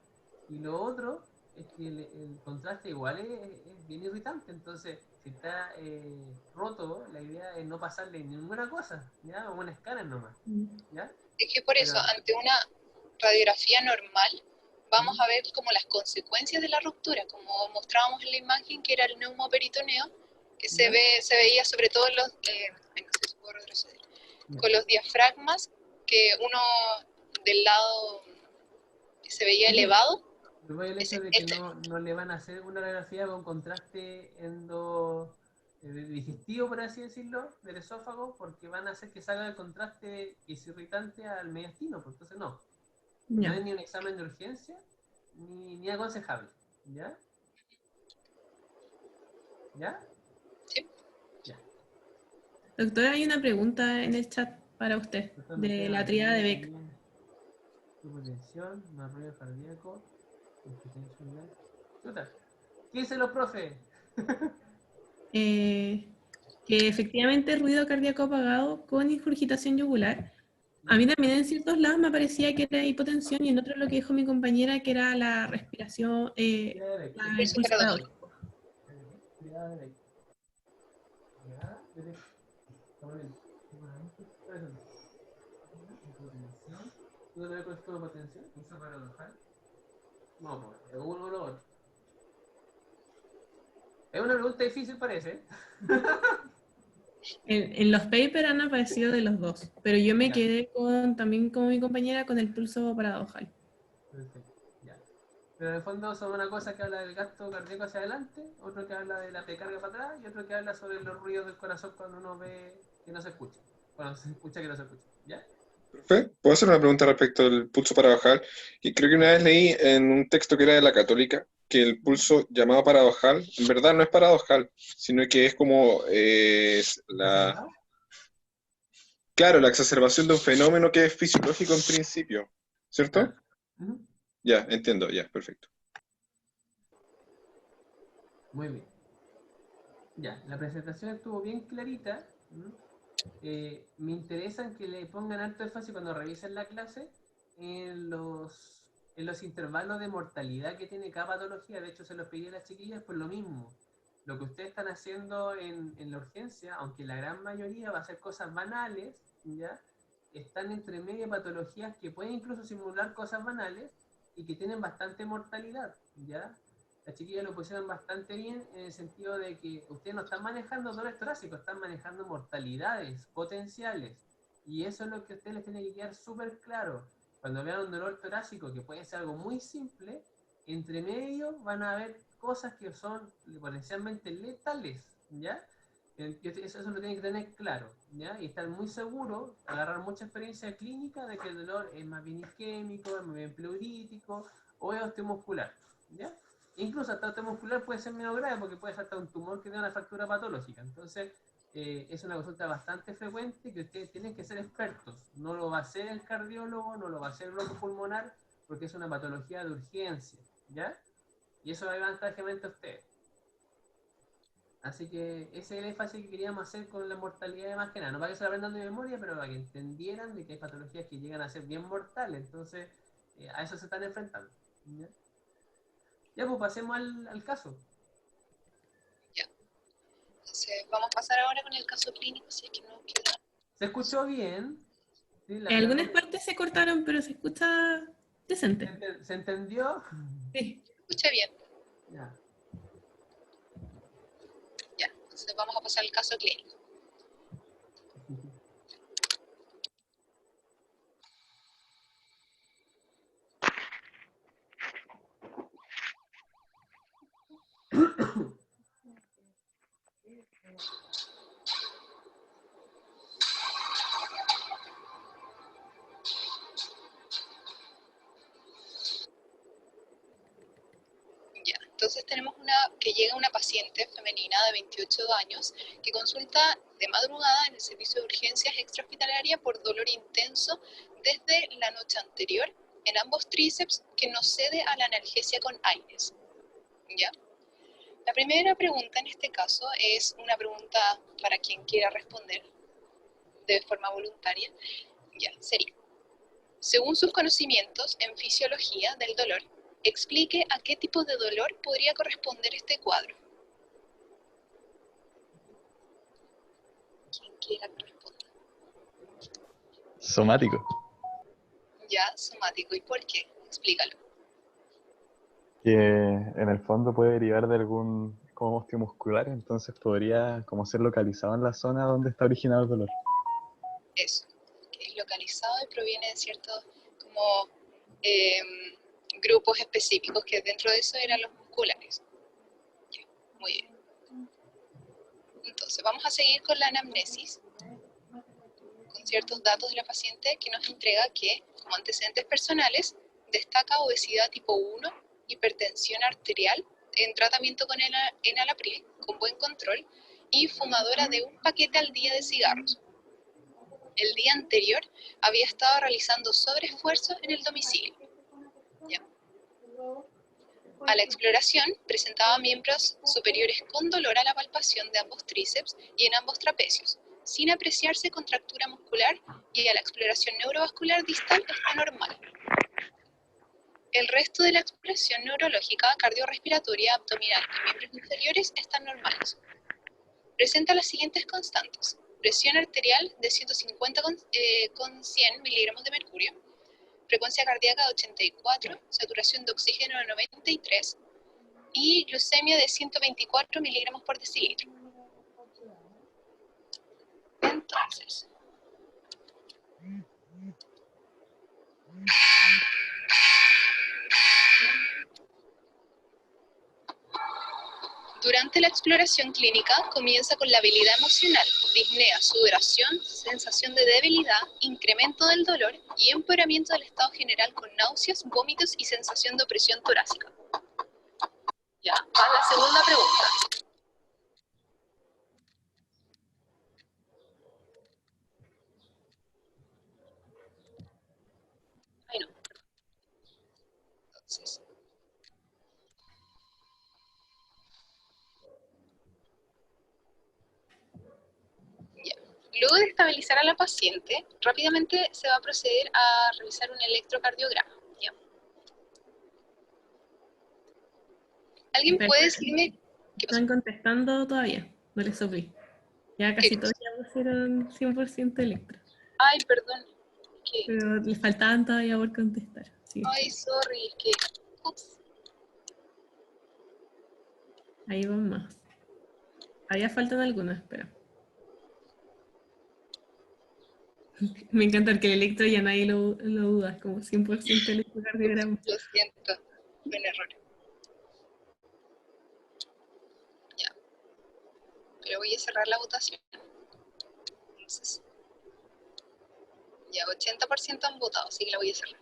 Y lo otro es que el contraste igual es bien irritante. Entonces, si está roto, la idea es no pasarle ninguna cosa, ¿ya? O un escáner nomás, ¿ya? Es que por eso, Pero, ante una radiografía normal, vamos ¿Mm? a ver como las consecuencias de la ruptura, como mostrábamos en la imagen, que era el neumoperitoneo, que se ¿Ya? veía sobre todo en los, ay, no sé si puedo retroceder, ¿Ya? con los diafragmas, que uno del lado se veía elevado. Yo voy al hecho de que no le van a hacer una radiografía con contraste digestivo, por así decirlo, del esófago, porque van a hacer que salga el contraste que es irritante al mediastino, pues entonces no Ya. es ni un examen de urgencia, ni aconsejable, ¿ya? ¿Ya? ¿Sí? Ya. Doctora, hay una pregunta en el chat para usted, Esto me de queda la tríada de Beck. hipotensión, más ruido cardíaco, hipotensión. Chuta, ¿qué dicen los profes? Que efectivamente ruido cardíaco apagado con ingurgitación yugular. A mí también en ciertos lados me parecía que era hipotensión y en otros lo que dijo mi compañera que era la respiración, Tríada de Beck. el Pulso pulso paradójico. paradójico. Ya, derecho. Ya, derecho. Estamos bien. Potencial. ¿Tú te ves con esto de potencial? ¿Uso para alojar? No, pues, es uno o lo otro. Es una pregunta difícil, parece. En los papers han aparecido de los dos, pero yo me Ya, quedé también como mi compañera con el pulso paradojal. perfecto. Ya. Pero en el fondo son una cosa que habla del gasto cardíaco hacia adelante, otro que habla de la precarga para atrás y otro que habla sobre los ruidos del corazón cuando uno ve que no se escucha. Cuando se escucha que no se escucha. ¿Ya? Profe, ¿puedo hacer una pregunta respecto al pulso paradojal? Y creo que una vez leí en un texto que era de la Católica que el pulso llamado paradojal, en verdad no es paradojal, sino que es como ¿Exacerbado? claro, la exacerbación de un fenómeno que es fisiológico en principio, Claro. ¿cierto? Ujú. Ya, entiendo, ya, perfecto. Muy bien. Ya, la presentación estuvo bien clarita. Me interesa que le pongan alto énfasis cuando revisen la clase en los intervalos de mortalidad que tiene cada patología. De hecho, se los pedí a las chiquillas por lo mismo. Lo que ustedes están haciendo en la urgencia, aunque la gran mayoría va a ser cosas banales, ¿ya? Están entre medio patologías que pueden incluso simular cosas banales y que tienen bastante mortalidad, ¿ya? Las chiquillas lo pusieron bastante bien en el sentido de que ustedes no están manejando dolores torácicos, están manejando mortalidades potenciales. Y eso es lo que a ustedes les tiene que quedar súper claro. Cuando vean un dolor torácico, que puede ser algo muy simple, entre medio van a haber cosas que son potencialmente letales, ¿ya? Eso lo tienen que tener claro, ¿ya? Y estar muy seguro, agarrar mucha experiencia clínica de que el dolor es más bien isquémico, es más bien pleurítico o es osteomuscular, ¿ya? Incluso hasta osteomuscular puede ser menos grave porque puede ser hasta un tumor que tiene una fractura patológica. Entonces, es una consulta bastante frecuente que ustedes tienen que ser expertos. No lo va a hacer el cardiólogo, no lo va a hacer el broncopulmonar, porque es una patología de urgencia, ¿ya? Y eso va a ayudar a ustedes. Así que ese es el énfasis que queríamos hacer con la mortalidad de más que nada. No para que se lo aprendan de memoria, pero para que entendieran de que hay patologías que llegan a ser bien mortales. Entonces, a eso se están enfrentando, ¿ya? Ya, pues pasemos al caso. Ya. Entonces, vamos a pasar ahora con el caso clínico, si es que no queda. ¿Se escuchó bien? ¿Sí? Algunas partes se cortaron, pero se escucha decente. ¿Se entendió? Sí. Escucha bien. Ya. Ya. Entonces, vamos a pasar al caso clínico. Ya, entonces tenemos que llega una paciente femenina de 28 años que consulta de madrugada en el servicio de urgencias extrahospitalaria por dolor intenso desde la noche anterior en ambos tríceps que no cede a la analgesia con aires. ¿Ya? La primera pregunta en este caso es una pregunta para quien quiera responder de forma voluntaria. Ya, sería, según sus conocimientos en fisiología del dolor, explique a qué tipo de dolor podría corresponder este cuadro. Quien quiera que responda. Somático. Ya, somático. ¿Y por qué? Explícalo. Que en el fondo puede derivar de algún como osteomuscular, entonces podría como ser localizado en la zona donde está originado el dolor. Eso, que es localizado y proviene de ciertos como grupos específicos que dentro de eso eran los musculares. Ya, muy bien. Entonces, vamos a seguir con la anamnesis, con ciertos datos de la paciente que nos entrega que, como antecedentes personales, destaca obesidad tipo 1, hipertensión arterial, en tratamiento con enalapril, con buen control, y fumadora de un paquete al día de cigarros. El día anterior había estado realizando sobreesfuerzos en el domicilio. ¿Ya? A la exploración presentaba miembros superiores con dolor a la palpación de ambos tríceps y en ambos trapecios, sin apreciarse contractura muscular, y a la exploración neurovascular distal está normal. El resto de la exploración neurológica, cardiorrespiratoria, abdominal y miembros inferiores están normales. Presenta las siguientes constantes. Presión arterial de 150 con 100 miligramos de mercurio, frecuencia cardíaca de 84, saturación de oxígeno de 93 y glucemia de 124 miligramos por decilitro. Entonces, durante la exploración clínica comienza con la habilidad emocional, disnea, sudoración, sensación de debilidad, incremento del dolor y empeoramiento del estado general con náuseas, vómitos y sensación de opresión torácica. Ya, va la segunda pregunta. Ay, no. Entonces, ya. Luego de estabilizar a la paciente, rápidamente se va a proceder a realizar un electrocardiograma. ¿Ya? ¿Alguien Espera, puede decirme qué pasó? están contestando todavía, no les soplé. Ya ¿Qué casi todos cosa? ya pusieron 100% electro, Ay, perdón. ¿Qué? pero les faltaban todavía por contestar. Sí, Ay, sorry, que... Ups. ahí van más. Todavía faltan algunas, pero... Me encanta que el electro ya nadie lo duda, es como 100% electrocardiograma. Lo siento, fue un error. Ya, pero voy a cerrar la votación. Entonces, ya 80% han votado, así que la voy a cerrar.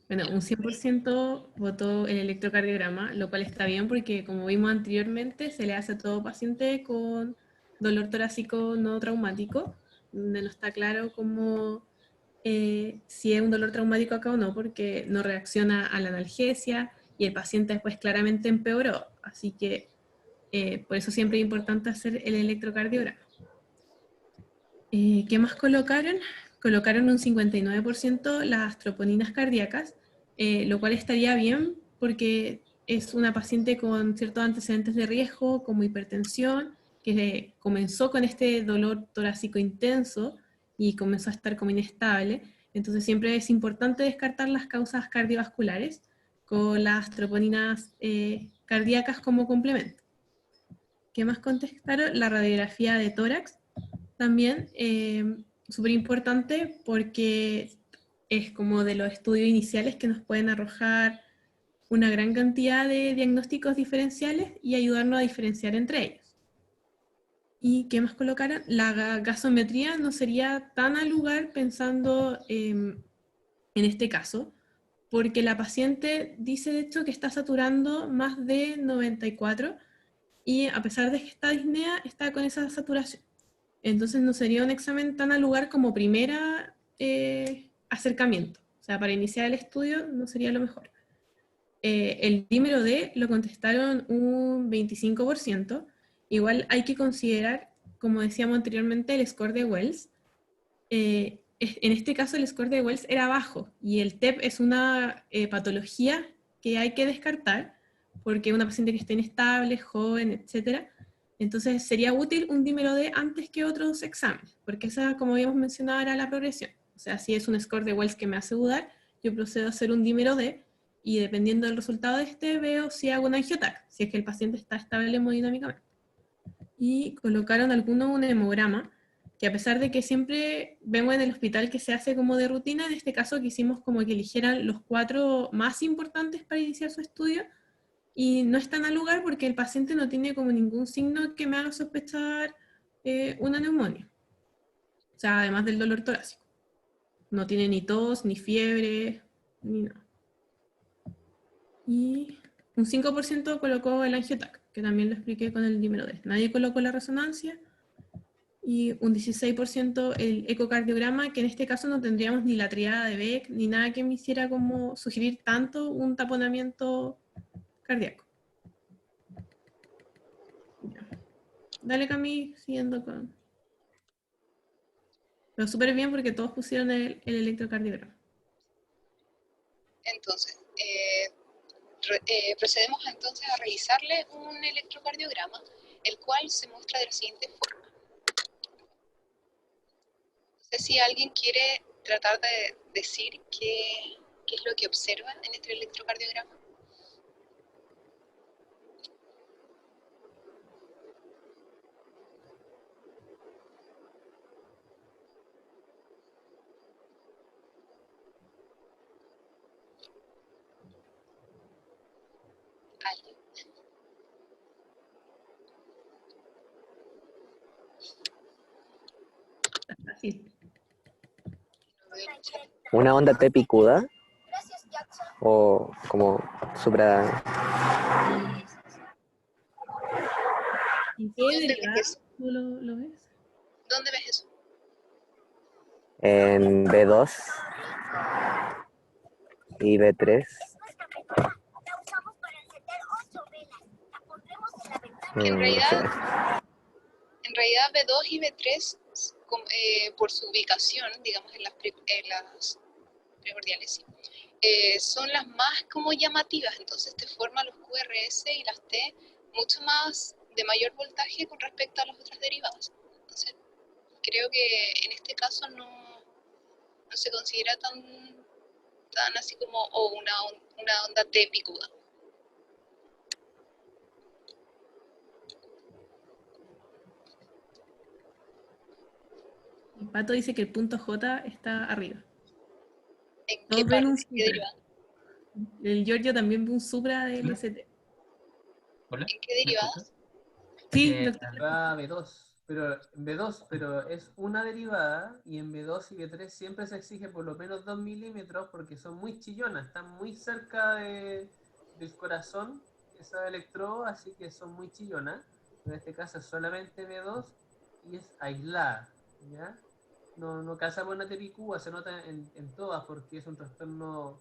Bueno, un 100% votó el electrocardiograma, lo cual está bien porque como vimos anteriormente, se le hace a todo paciente con dolor torácico no traumático, donde no está claro cómo, si es un dolor traumático acá o no, porque no reacciona a la analgesia y el paciente después claramente empeoró. Así que por eso siempre es importante hacer el electrocardiograma. ¿Qué más colocaron? Colocaron un 59% las troponinas cardíacas, lo cual estaría bien porque es una paciente con ciertos antecedentes de riesgo como hipertensión, que comenzó con este dolor torácico intenso y comenzó a estar como inestable. Entonces siempre es importante descartar las causas cardiovasculares con las troponinas cardíacas como complemento. ¿Qué más contestaron? La radiografía de tórax también, súper importante porque es como de los estudios iniciales que nos pueden arrojar una gran cantidad de diagnósticos diferenciales y ayudarnos a diferenciar entre ellos. ¿Y qué más colocaron? La gasometría no sería tan al lugar pensando en este caso, porque la paciente dice de hecho que está saturando más de 94 y a pesar de que está disnea, está con esa saturación. Entonces no sería un examen tan al lugar como primera acercamiento. O sea, para iniciar el estudio no sería lo mejor. El dímero D lo contestaron un 25%. Igual hay que considerar, como decíamos anteriormente, el score de Wells. En este caso el score de Wells era bajo y el TEP es una patología que hay que descartar porque es una paciente que está inestable, joven, etc. Entonces sería útil un dímero D antes que otros exámenes, porque esa, como habíamos mencionado, era la progresión. O sea, si es un score de Wells que me hace dudar, yo procedo a hacer un dímero D y dependiendo del resultado de este, veo si hago un angiotac, si es que el paciente está estable hemodinámicamente. Y colocaron algunos un hemograma, que a pesar de que siempre vemos en el hospital que se hace como de rutina, en este caso quisimos como que eligieran los 4 más importantes para iniciar su estudio, y no están al lugar porque el paciente no tiene como ningún signo que me haga sospechar una neumonía. O sea, además del dolor torácico. No tiene ni tos, ni fiebre, ni nada. Y un 5% colocó el angiotac, que también lo expliqué con el dímero D. Nadie colocó la resonancia. Y un 16% el ecocardiograma, que en este caso no tendríamos ni la triada de Beck, ni nada que me hiciera como sugerir tanto un taponamiento cardíaco. Ya. Dale, Cami, siguiendo con... Pero súper bien porque todos pusieron el electrocardiograma. Entonces, procedemos entonces a realizarle un electrocardiograma, el cual se muestra de la siguiente forma. No sé si alguien quiere tratar de decir qué es lo que observa en este electrocardiograma. ¿Alguien? Fácil. No veo el chat. ¿Una onda T picuda? ¿O como supra? ¿Y qué ¿Dónde ves derivada eso? tú lo ves? ¿Dónde ves eso? En B2 y B3. Que No sé. en realidad B2 y B3, por su ubicación, digamos, en las primordiales, sí, son las más como llamativas, entonces te forman los QRS y las T mucho más de mayor voltaje con respecto a las otras derivadas. Entonces, creo que en este caso no se considera tan así como una onda T picuda. El Pato dice que el punto J está arriba. ¿En qué Todos ven parte? un ¿En qué supra. derivada? El Giorgio también ve un supra del ST. ¿Hola? ¿En qué ¿Me derivadas? escuchas? Sí, doctor. Va B2, pero es una derivada y en B2 y B3 siempre se exige por lo menos 2 milímetros porque son muy chillonas, están muy cerca del corazón esa electrodo, así que son muy chillonas. En este caso es solamente B2 y es aislada, ¿ya? No casa por una tepicúa, se nota en todas porque es un trastorno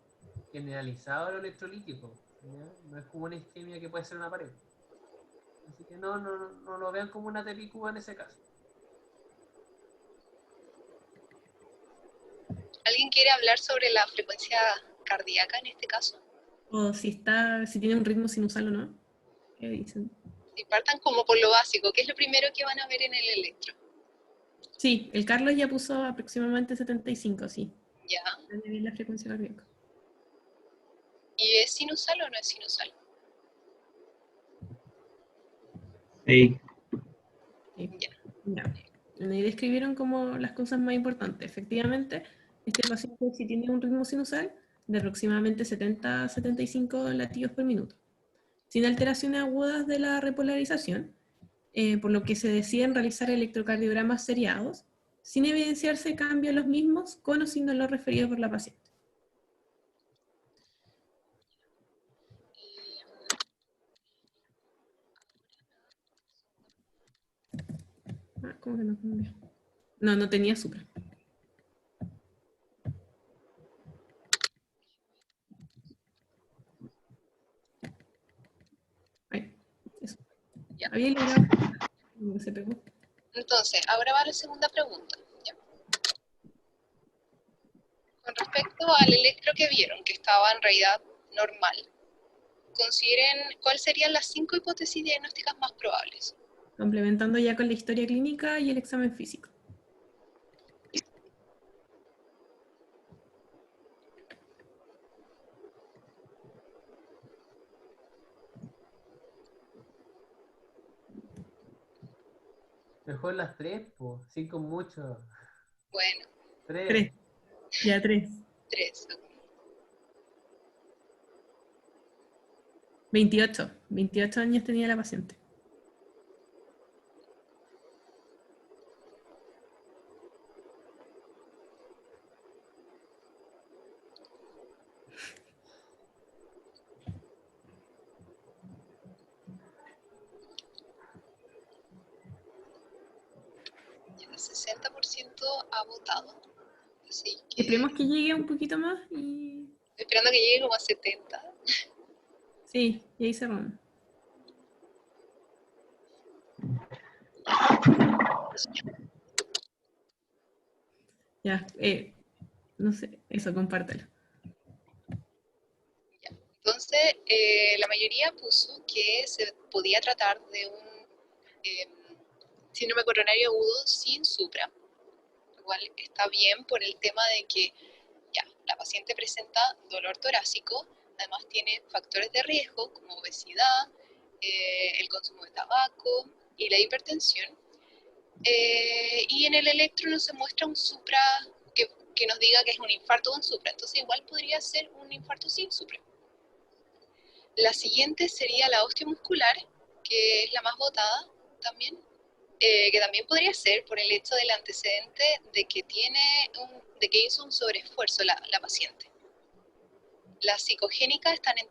generalizado de lo electrolítico, ¿ya? No es como una isquemia que puede ser una pared. Así que no lo vean como una tepicúa en ese caso. ¿Alguien quiere hablar sobre la frecuencia cardíaca en este caso? O si tiene un ritmo sinusal o no. ¿Qué dicen? Si partan como por lo básico, ¿qué es lo primero que van a ver en el electro? Sí, el Carlos ya puso aproximadamente 75, sí. Ya. Debe ver la frecuencia cardíaca. ¿Y es sinusal o no es sinusal? Sí. Sí. Ya. Ya. Ahí describieron como las cosas más importantes. Efectivamente, este paciente sí tiene un ritmo sinusal de aproximadamente 70 a 75 latidos por minuto, sin alteraciones agudas de la repolarización, por lo que se deciden realizar electrocardiogramas seriados, sin evidenciarse cambios en los mismos, con o sin dolor referido por la paciente. ¿Cómo que no cambió? No tenía supra. Ay, eso. Ya. Había logrado. Se pegó. Entonces, ahora va la segunda pregunta. ¿Ya? Con respecto al electro que vieron, que estaba en realidad normal, consideren cuáles serían las 5 hipótesis diagnósticas más probables. Complementando ya con la historia clínica y el examen físico. Mejor las 3, pues, 5 mucho. Bueno, 3. 3. Ya 3. 3. 28 años tenía la paciente. Ya, 60% ha votado. Así que Esperemos que llegue un poquito más y... esperando que llegue como a 70. Sí, y ahí cerramos. Ya, no sé, eso, compártelo. Entonces, la mayoría puso que se podía tratar de un síndrome coronario agudo sin supra, lo cual está bien por el tema de que ya, la paciente presenta dolor torácico, además tiene factores de riesgo como obesidad, el consumo de tabaco y la hipertensión. Y en el electro no se muestra un supra que nos diga que es un infarto con supra, entonces igual podría ser un infarto sin supra. La siguiente sería la osteomuscular, que es la más votada también, que también podría ser por el hecho del antecedente de que hizo un sobreesfuerzo la paciente. La psicogénica está en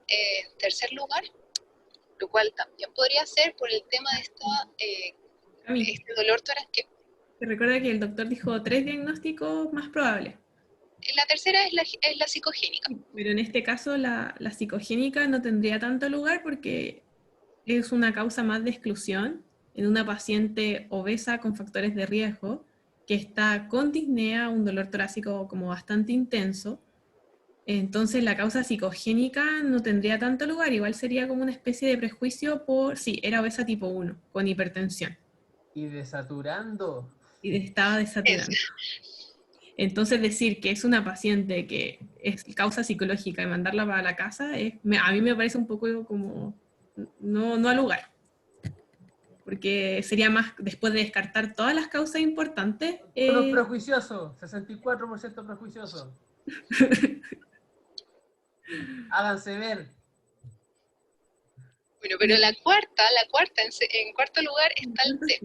tercer lugar, lo cual también podría ser por el tema de este dolor torácico. Te recuerda que el doctor dijo 3 diagnósticos más probables. La tercera es la psicogénica. Pero en este caso la psicogénica no tendría tanto lugar porque es una causa más de exclusión en una paciente obesa con factores de riesgo que está con disnea, un dolor torácico como bastante intenso. Entonces la causa psicogénica no tendría tanto lugar, igual sería como una especie de prejuicio por, sí, era obesa tipo 1, con hipertensión, Y desaturando. y estaba desaturando. Entonces decir que es una paciente que es causa psicológica y mandarla para la casa, a mí me parece un poco como no al lugar. Porque sería más, después de descartar todas las causas importantes. Con un prejuicioso, 64% prejuicioso. Háganse ver. Bueno, pero la cuarta, en cuarto lugar está el TEP.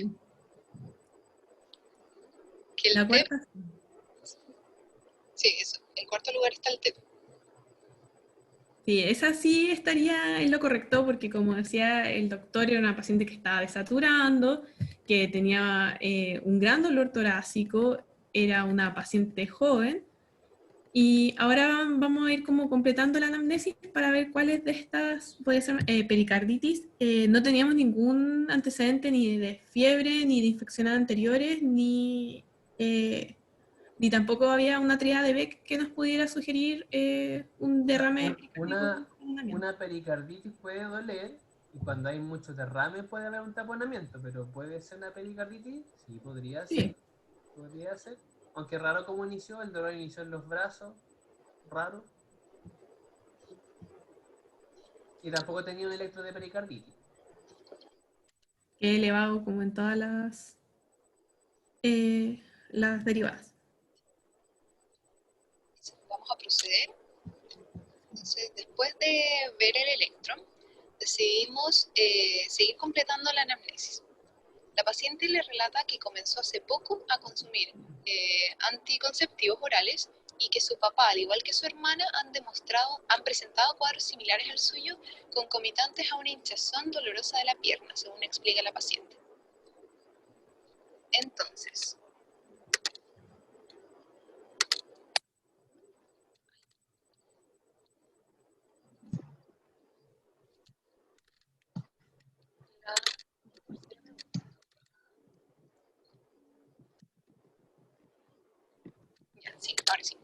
Que La el TEP, cuarta. sí, eso, en cuarto lugar está el TEP. Sí, esa sí estaría en lo correcto porque como decía el doctor, era una paciente que estaba desaturando, que tenía un gran dolor torácico, era una paciente joven. Y ahora vamos a ir como completando la anamnesis para ver cuáles de estas puede ser pericarditis. No teníamos ningún antecedente ni de fiebre, ni de infecciones anteriores, ni tampoco había una triada de Beck que nos pudiera sugerir un derrame pericárdico. Una pericarditis puede doler y cuando hay mucho derrame puede haber un taponamiento, pero puede ser una pericarditis, sí, podría ser. Sí. Podría ser. Aunque raro como inició, el dolor inició en los brazos, raro. Y tampoco tenía un electro de pericarditis. Que elevado como en todas las derivadas. Vamos a proceder. Entonces, después de ver el electro, decidimos seguir completando la anamnesis. La paciente le relata que comenzó hace poco a consumir anticonceptivos orales y que su papá, al igual que su hermana, han presentado cuadros similares al suyo, concomitantes a una hinchazón dolorosa de la pierna, según explica la paciente. Entonces, sí, ahora sí.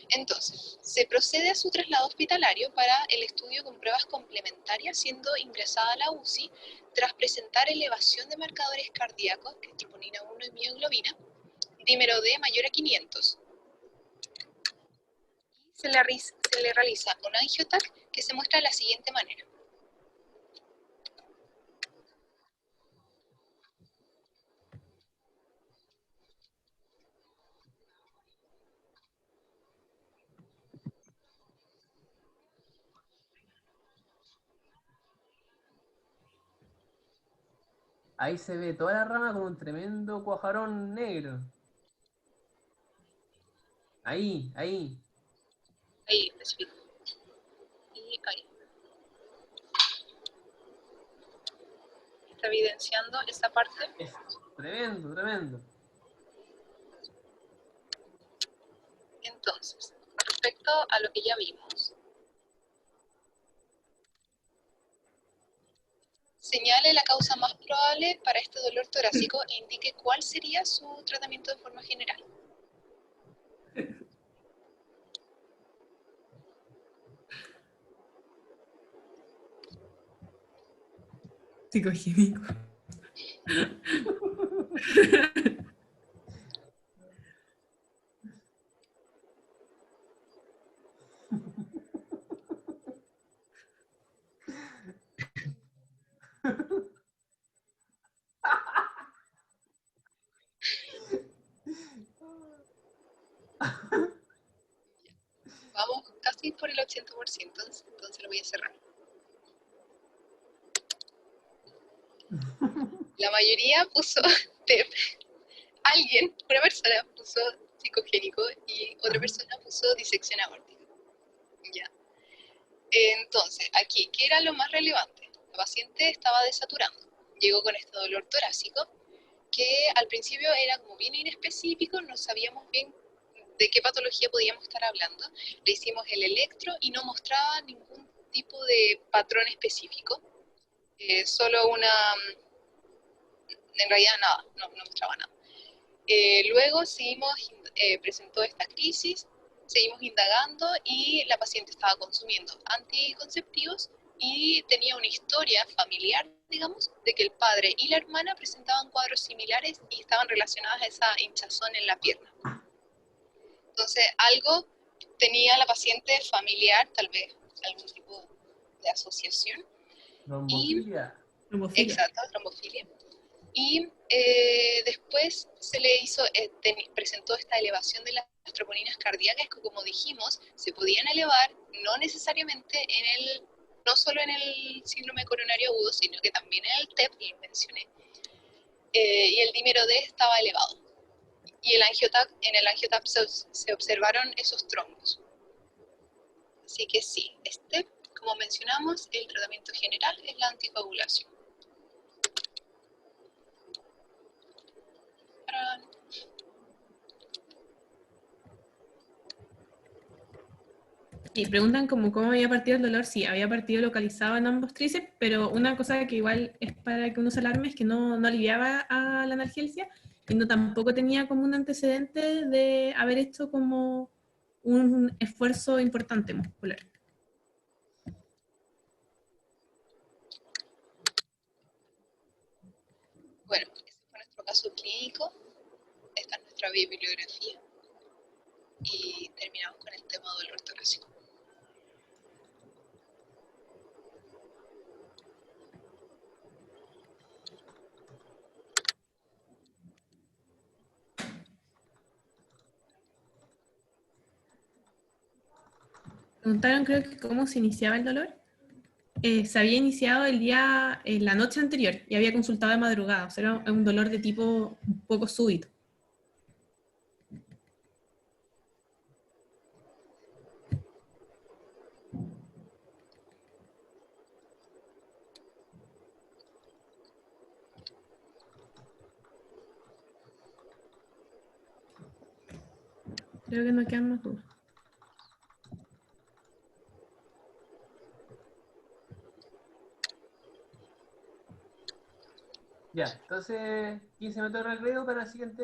Entonces, se procede a su traslado hospitalario para el estudio con pruebas complementarias, siendo ingresada a la UCI tras presentar elevación de marcadores cardíacos, que es troponina 1 y mioglobina, dímero D mayor a 500. Y se le realiza un angiotac que se muestra de la siguiente manera. Ahí se ve toda la rama con un tremendo cuajarón negro. Ahí, ahí. Ahí, específico. Y ahí. Está evidenciando esa parte. Es tremendo, tremendo. Entonces, respecto a lo que ya vimos, señale la causa más probable para este dolor torácico e indique cuál sería su tratamiento de forma general. Psicogénico. Vamos casi por el 80%, entonces lo voy a cerrar. La mayoría puso TEP. Alguien, una persona puso psicogénico y otra persona puso disección aórtica. Ya. Entonces, aquí, ¿qué era lo más relevante? La paciente estaba desaturando. Llegó con este dolor torácico que al principio era como bien inespecífico, no sabíamos bien de qué patología podíamos estar hablando. Le hicimos el electro y no mostraba ningún tipo de patrón específico. Solo en realidad nada, no mostraba nada. Luego presentó esta crisis, seguimos indagando y la paciente estaba consumiendo anticonceptivos y tenía una historia familiar, digamos, de que el padre y la hermana presentaban cuadros similares y estaban relacionadas a esa hinchazón en la pierna. Entonces, algo tenía la paciente familiar, tal vez algún tipo de asociación. Trombofilia. Exacto, trombofilia. Y después se le hizo, presentó esta elevación de las troponinas cardíacas que, como dijimos, se podían elevar no necesariamente no solo en el síndrome coronario agudo, sino que también en el TEP, y lo mencioné. Y el dímero D estaba elevado. Y en el angiotap se observaron esos trombos. Así que sí, como mencionamos, el tratamiento general es la anticoagulación. Y preguntan como cómo había partido el dolor. Sí, había partido localizado en ambos tríceps, pero una cosa que igual es para que uno se alarme es que no aliviaba a la analgesia y no tampoco tenía como un antecedente de haber hecho como un esfuerzo importante muscular. Bueno, ese fue nuestro caso clínico, esta es nuestra bibliografía y terminamos con el tema dolor torácico. Preguntaron creo que cómo se iniciaba el dolor. Se había iniciado la noche anterior y había consultado de madrugada, o sea, era un dolor de tipo un poco súbito. Creo que no quedan más dudas. Ya, entonces 15 minutos de recreo para el siguiente.